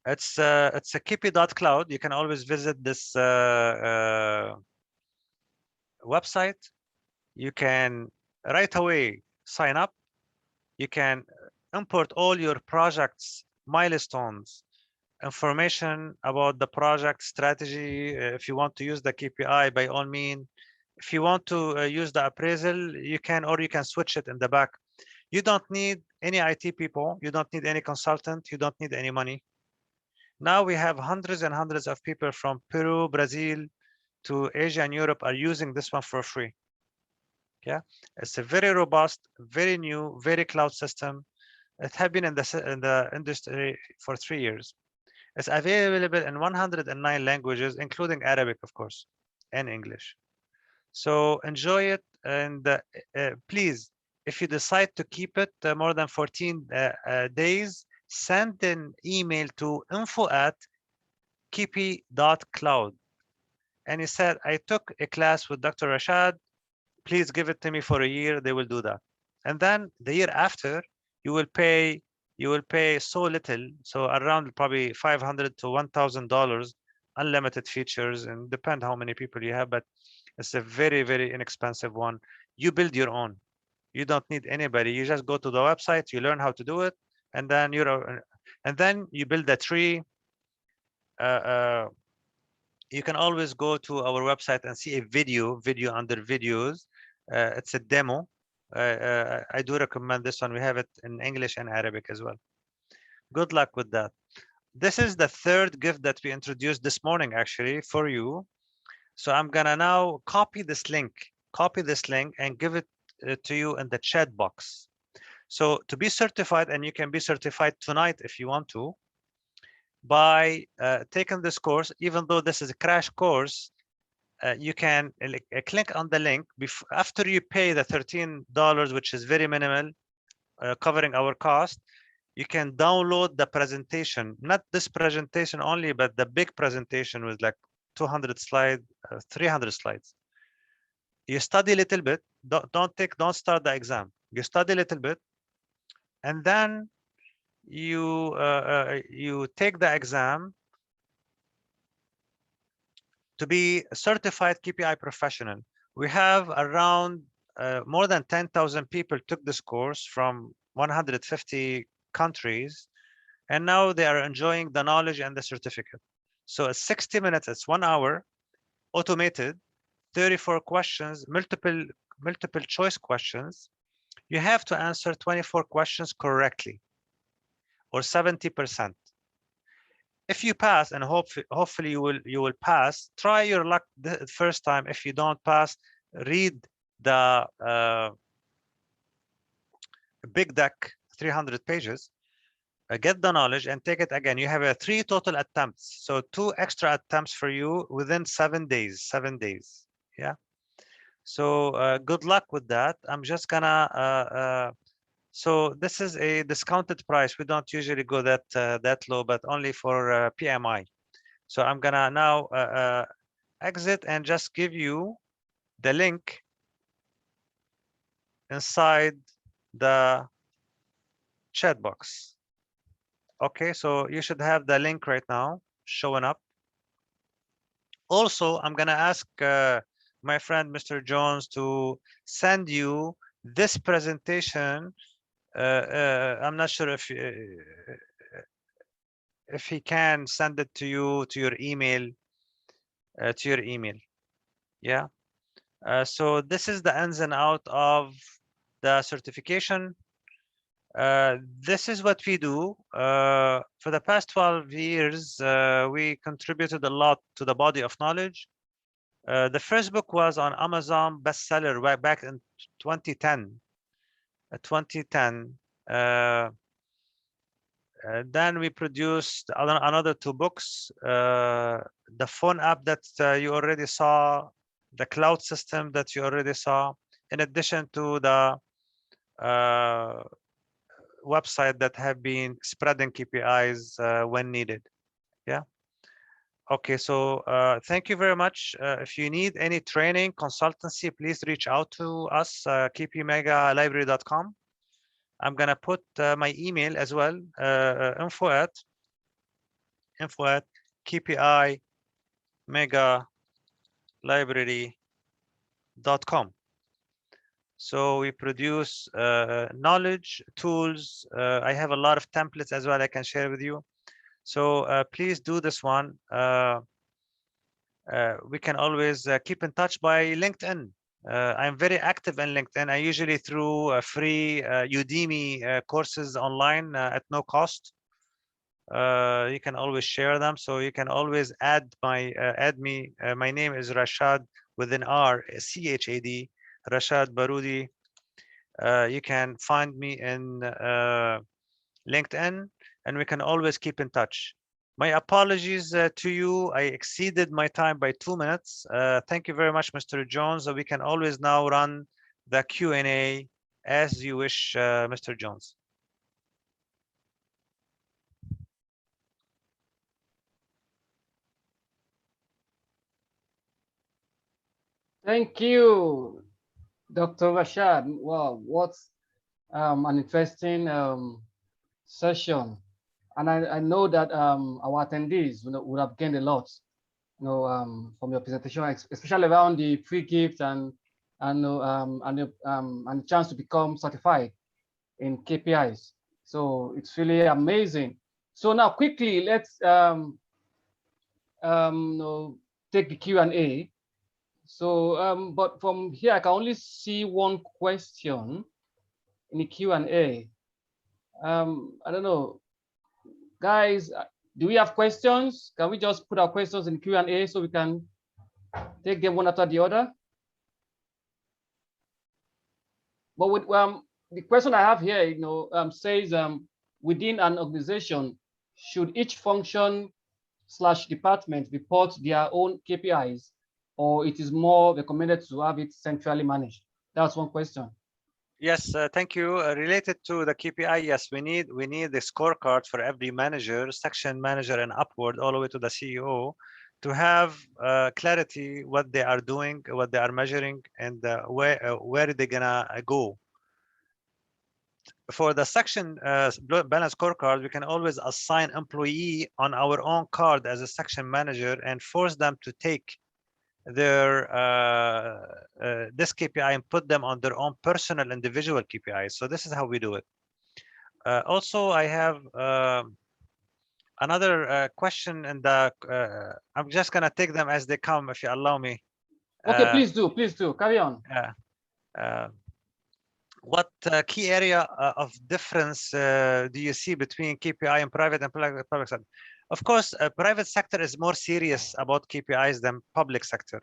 It's a KPI.cloud. You can always visit this website. You can right away sign up. You can import all your projects, milestones, information about the project strategy. If you want to use the KPI, by all means. If you want to use the appraisal, you can, or you can switch it in the back. You don't need any IT people. You don't need any consultant. You don't need any money. Now we have hundreds and hundreds of people from Peru, Brazil to Asia and Europe are using this one for free. Yeah, it's a very robust, very new, very cloud system. It has been in the industry for 3 years. It's available in 109 languages, including Arabic, of course, and English. So enjoy it, and please, if you decide to keep it more than 14 days, send an email to info@kpi.cloud and he said, I took a class with Dr. Rachad, please give it to me for a year, they will do that. And then the year after, you will pay so little, so around probably $500 to $1,000, unlimited features, and depend how many people you have, but it's a very, very inexpensive one. You build your own. You don't need anybody. You just go to the website, you learn how to do it, and then you build a tree. You can always go to our website and see a video under videos. It's a demo. I do recommend this one. We have it in English and Arabic as well. Good luck with that. This is the third gift that we introduced this morning, actually, for you. So I'm gonna now copy this link and give it to you in the chat box. So to be certified, and you can be certified tonight if you want to, by taking this course, even though this is a crash course, you can click on the link after you pay the $13, which is very minimal, covering our cost. You can download the presentation, not this presentation only, but the big presentation with like 200 slides, 300 slides. You study a little bit. Don't start the exam. You study a little bit, and then you take the exam to be a certified KPI professional. We have around more than 10,000 people took this course from 150 countries, and now they are enjoying the knowledge and the certificate. So it's 60 minutes, it's 1 hour, automated, 34 questions, multiple choice questions. You have to answer 24 questions correctly, or 70%. If you pass, and hopefully you will pass, try your luck the first time. If you don't pass, read the big deck, 300 pages, get the knowledge and take it again. You have 3 total attempts, so 2 extra attempts for you within 7 days. Yeah, so good luck with that. I'm just gonna so this is a discounted price. We don't usually go that low, but only for PMI. So I'm gonna now exit and just give you the link inside the chat box. Okay, so you should have the link right now showing up. Also, I'm gonna ask my friend Mr. Jones to send you this presentation. I'm not sure if he can send it to you to your email. Yeah. So this is the ins and out of the certification. This is what we do. For the past 12 years, we contributed a lot to the body of knowledge. The first book was on Amazon bestseller back in 2010. Then we produced another 2 books. The phone app that you already saw, the cloud system that you already saw, in addition to the website that have been spreading KPIs when needed. Yeah. Okay, so thank you very much. If you need any training, consultancy, please reach out to us, kpmegalibrary.com. I'm gonna put my email as well, info at KPI megalibrary.com. So we produce knowledge, tools. I have a lot of templates as well I can share with you. So please do this one. We can always keep in touch by LinkedIn. I'm very active in LinkedIn. I usually through free Udemy courses online at no cost. You can always share them, so you can always add me. My name is Rachad with an R, C-H-A-D, Rachad Baroudi. You can find me in LinkedIn, and we can always keep in touch. My apologies to you. I exceeded my time by 2 minutes. Thank you very much, Mr. Jones. We can always now run the Q&A as you wish, Mr. Jones. Thank you, Dr. Rachad. Wow, what an interesting session. And I know that our attendees would have gained a lot, from your presentation, especially around the free gift and the chance to become certified in KPIs. So it's really amazing. So now quickly, let's take the Q&A. So, but from here, I can only see one question in the Q&A. I don't know, guys, do we have questions? Can we just put our questions in Q&A so we can take them one after the other? But with, the question I have here, says within an organization, should each function / department report their own KPIs, or it is more recommended to have it centrally managed? That's one question. Yes, thank you. Related to the KPI, yes, we need the scorecard for every manager, section manager, and upward, all the way to the CEO, to have clarity what they are doing, what they are measuring, and where they're gonna go. For the section balance scorecard, we can always assign employee on our own card as a section manager and force them to take their this KPI and put them on their own personal individual KPIs. So this is how we do it. Also, I have another question, and I'm just gonna take them as they come, if you allow me. Okay, please do. Carry on. What key area of difference do you see between KPI and private and public sector? Of course, private sector is more serious about KPIs than public sector.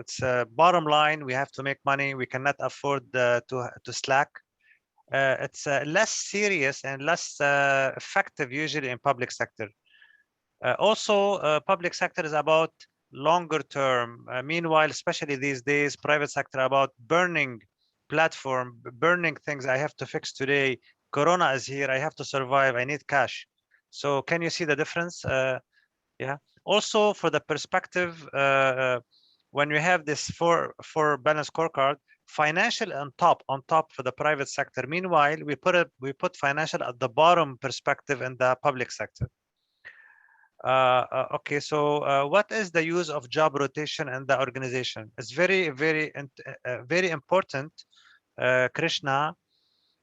It's bottom line. We have to make money. We cannot afford to slack. It's less serious and less effective usually in public sector. Also, public sector is about longer term. Meanwhile, especially these days, private sector about burning platform, burning things I have to fix today. Corona is here. I have to survive. I need cash. So can you see the difference? Yeah. Also, for the perspective, when you have this four balance scorecard, financial on top for the private sector. Meanwhile, we put financial at the bottom perspective in the public sector. Okay, so what is the use of job rotation in the organization? It's very important, Krishna,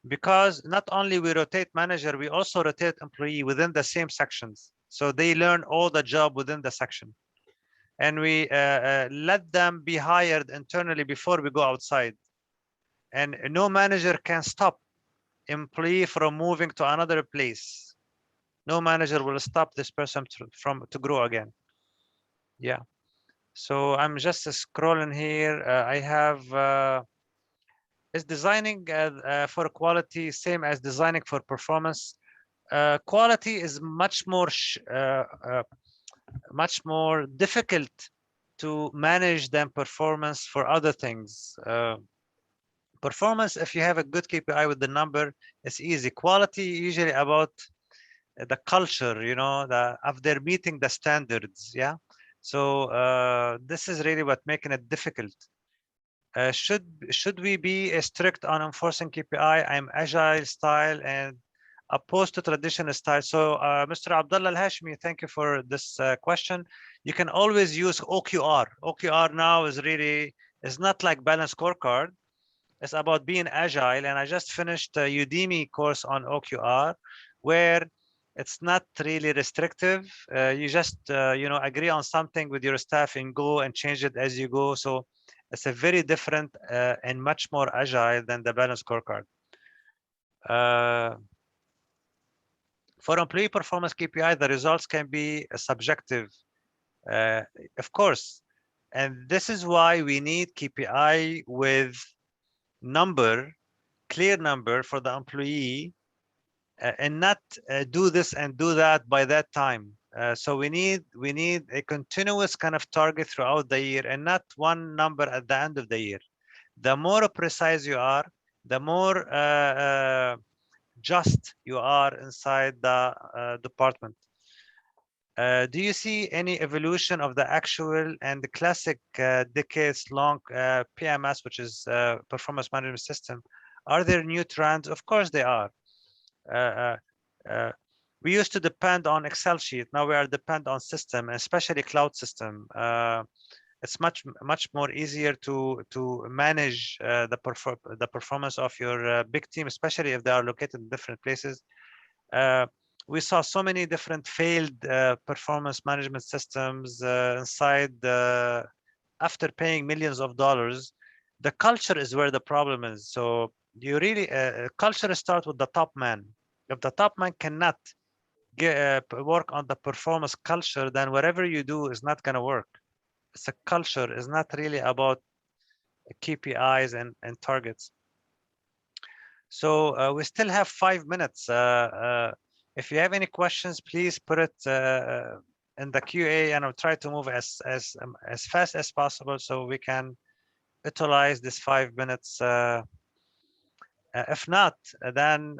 because not only we rotate manager, we also rotate employee within the same sections. So they learn all the job within the section. And we let them be hired internally before we go outside. And no manager can stop employee from moving to another place. No manager will stop this person to grow again. Yeah. So I'm just scrolling here. I have is designing for quality same as designing for performance? Quality is much more difficult to manage than performance for other things. Performance, if you have a good KPI with the number, it's easy. Quality usually about the culture, of their meeting the standards. Yeah. So this is really what making it difficult. Should we be strict on enforcing KPI? I'm agile style and opposed to traditional style. So Mr. Abdullah Al-Hashmi, thank you for this question. You can always use OQR. OQR now is not like balance scorecard. It's about being agile. And I just finished a Udemy course on OQR, where it's not really restrictive. You just agree on something with your staff and go and change it as you go. So it's a very different and much more agile than the balance scorecard. For employee performance KPI, the results can be subjective, of course. And this is why we need KPI with clear number for the employee, and not do this and do that by that time. So we need a continuous kind of target throughout the year and not one number at the end of the year. The more precise you are, the more just you are inside the department. Do you see any evolution of the actual and the classic decades-long PMS, which is performance management system? Are there new trends? Of course, they are. We used to depend on Excel sheet. Now we are depend on system, especially cloud system. It's much more easier to manage the performance of your big team, especially if they are located in different places. We saw so many different failed performance management systems inside after paying millions of dollars. The culture is where the problem is. So you really culture starts with the top man. If the top man cannot work on the performance culture, then whatever you do is not going to work. It's a culture. It's not really about KPIs and targets. So we still have 5 minutes. If you have any questions, please put it in the QA, and I'll try to move as fast as possible so we can utilize this 5 minutes. If not, then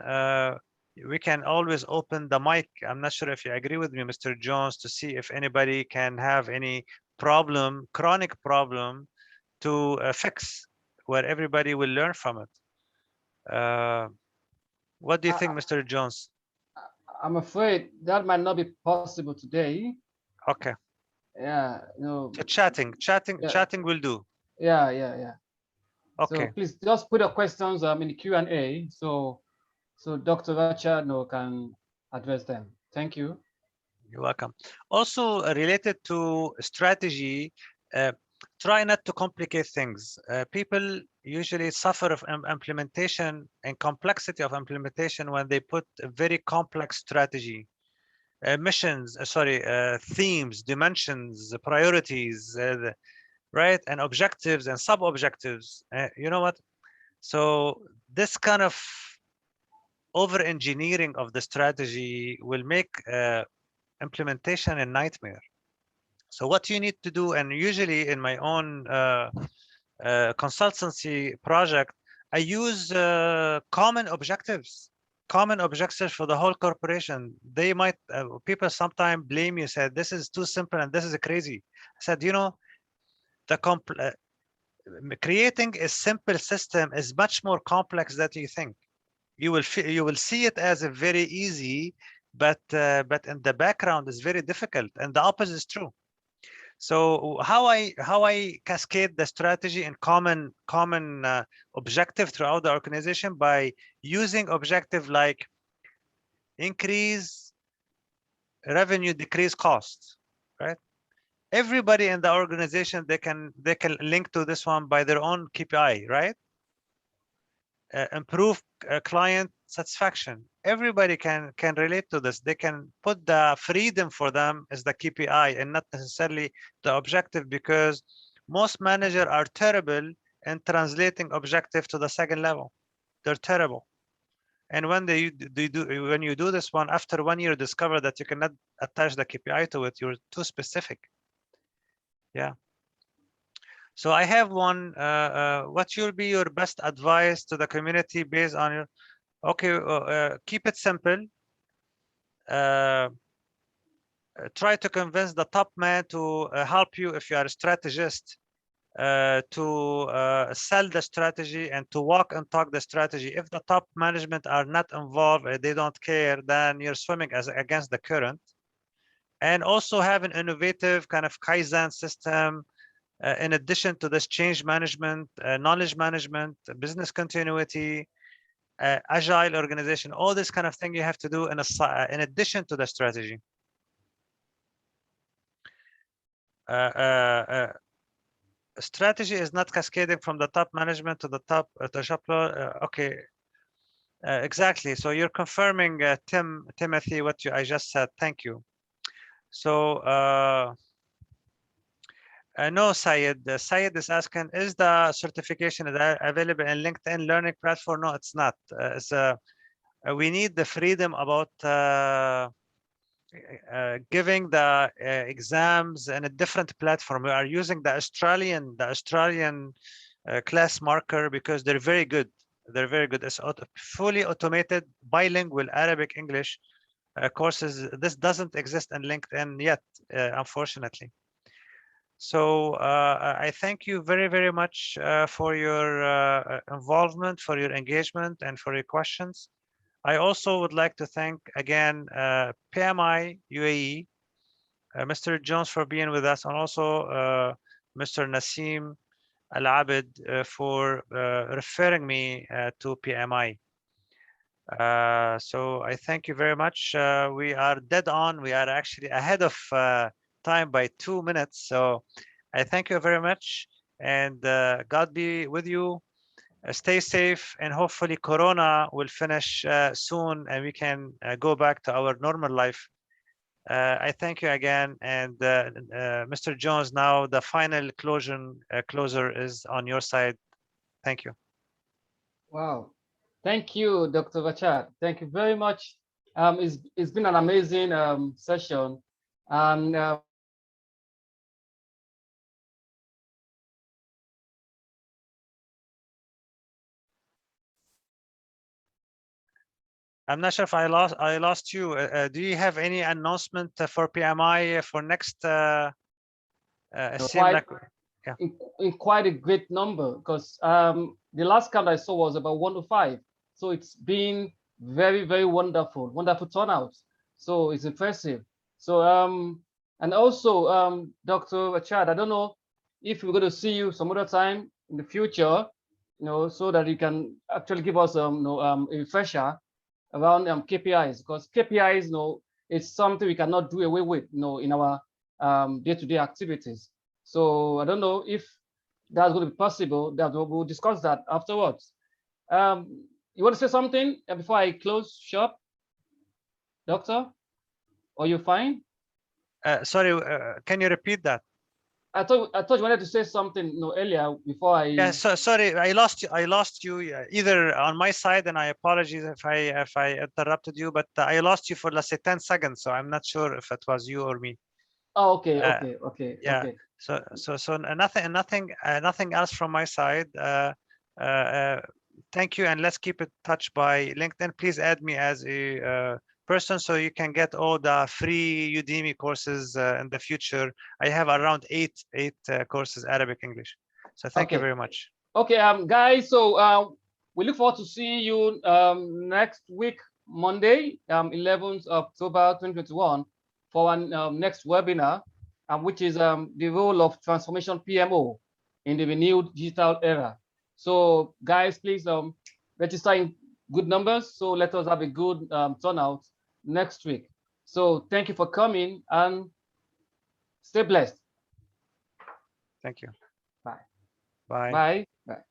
we can always open the mic. I'm not sure if you agree with me, Mr. Jones, to see if anybody can have any problem, chronic problem to fix, where everybody will learn from it. What do you think, Mr. Jones? I'm afraid that might not be possible today. Okay. Yeah, no. So chatting will do. Yeah. Okay. So please just put your questions in the Q&A, so Dr. Rachad can address them. Thank you. You're welcome. Also related to strategy, try not to complicate things. People usually suffer of implementation and complexity of implementation when they put a very complex strategy, missions, themes, dimensions, priorities, right, and objectives and sub-objectives. You know what? So this kind of over-engineering of the strategy will make implementation a nightmare. So what you need to do, and usually in my own consultancy project, I use common objectives for the whole corporation. They might people sometimes blame you, said this is too simple and this is crazy. I said, you know, the creating a simple system is much more complex than you think. You will see it as a very easy, but in the background is very difficult, and the opposite is true. So how I cascade the strategy and common objective throughout the organization by using objective like increase revenue, decrease costs, right? Everybody in the organization, they can link to this one by their own KPI, right? Improve client satisfaction. Everybody can relate to this. They can put the freedom for them as the KPI and not necessarily the objective, because most managers are terrible in translating objective to the second level. They're terrible. And when when you do this one, after 1 year, discover that you cannot attach the KPI to it. You're too specific. Yeah. So I have one. What will be your best advice to the community based on your? Okay, keep it simple. Try to convince the top man to help you if you are a strategist, to sell the strategy and to walk and talk the strategy. If the top management are not involved, they don't care, then you're swimming against the current. And also have an innovative kind of Kaizen system. In addition to this, change management, knowledge management, business continuity, agile organization, all this kind of thing you have to do in addition to the strategy. Strategy is not cascading from the top management to the top shop floor. Okay, exactly. So you're confirming, Timothy, what I just said. Thank you. So no, Syed. Syed is asking, is the certification available in LinkedIn Learning platform? No, it's not. We need the freedom about giving the exams in a different platform. We are using the Australian class marker because they're very good. They're very good. It's fully automated, bilingual, Arabic, English. courses. This doesn't exist in LinkedIn yet, unfortunately. So I thank you very, very much for your involvement, for your engagement, and for your questions. I also would like to thank again PMI UAE, Mr. Jones for being with us, and also Mr. Nassim Al-Abid for referring me to PMI. So I thank you very much. We are dead on. We are actually ahead of time by 2 minutes. So I thank you very much, and God be with you. Stay safe, and hopefully Corona will finish soon, and we can go back to our normal life. I thank you again, and Mr. Jones, now the final closer is on your side. Thank you. Wow. Thank you, Dr. Rachad. Thank you very much. It's been an amazing session. And I'm not sure if I lost you. Do you have any announcement for PMI for next? quite, yeah. in quite a great number, because the last count I saw was about 105. So it's been very, very wonderful turnout. So it's impressive. So and also Dr. Rachad, I don't know if we're going to see you some other time in the future, so that you can actually give us a refresher around KPIs, because KPIs, it's something we cannot do away with, in our day-to-day activities. So I don't know if that's going to be possible. That we'll discuss that afterwards. You want to say something before I close shop, Doctor? Are you fine? Sorry, can you repeat that? I thought you wanted to say something earlier before I. Yeah, so sorry, I lost you either on my side, and I apologize if I interrupted you, but I lost you for, let's say, 10 seconds, so I'm not sure if it was you or me. Oh, okay. Yeah. Okay. So nothing else from my side. Thank you, and let's keep in touch by LinkedIn. Please add me as a person so you can get all the free Udemy courses in the future. I have around eight courses, Arabic, English. So thank you very much. Okay, guys. So we look forward to seeing you next week, Monday, 11th October 2021, for our next webinar, which is the role of transformation PMO in the renewed digital era. So, guys, please register in good numbers. So let us have a good turnout next week. So thank you for coming, and stay blessed. Thank you. Bye. Bye. Bye. Bye.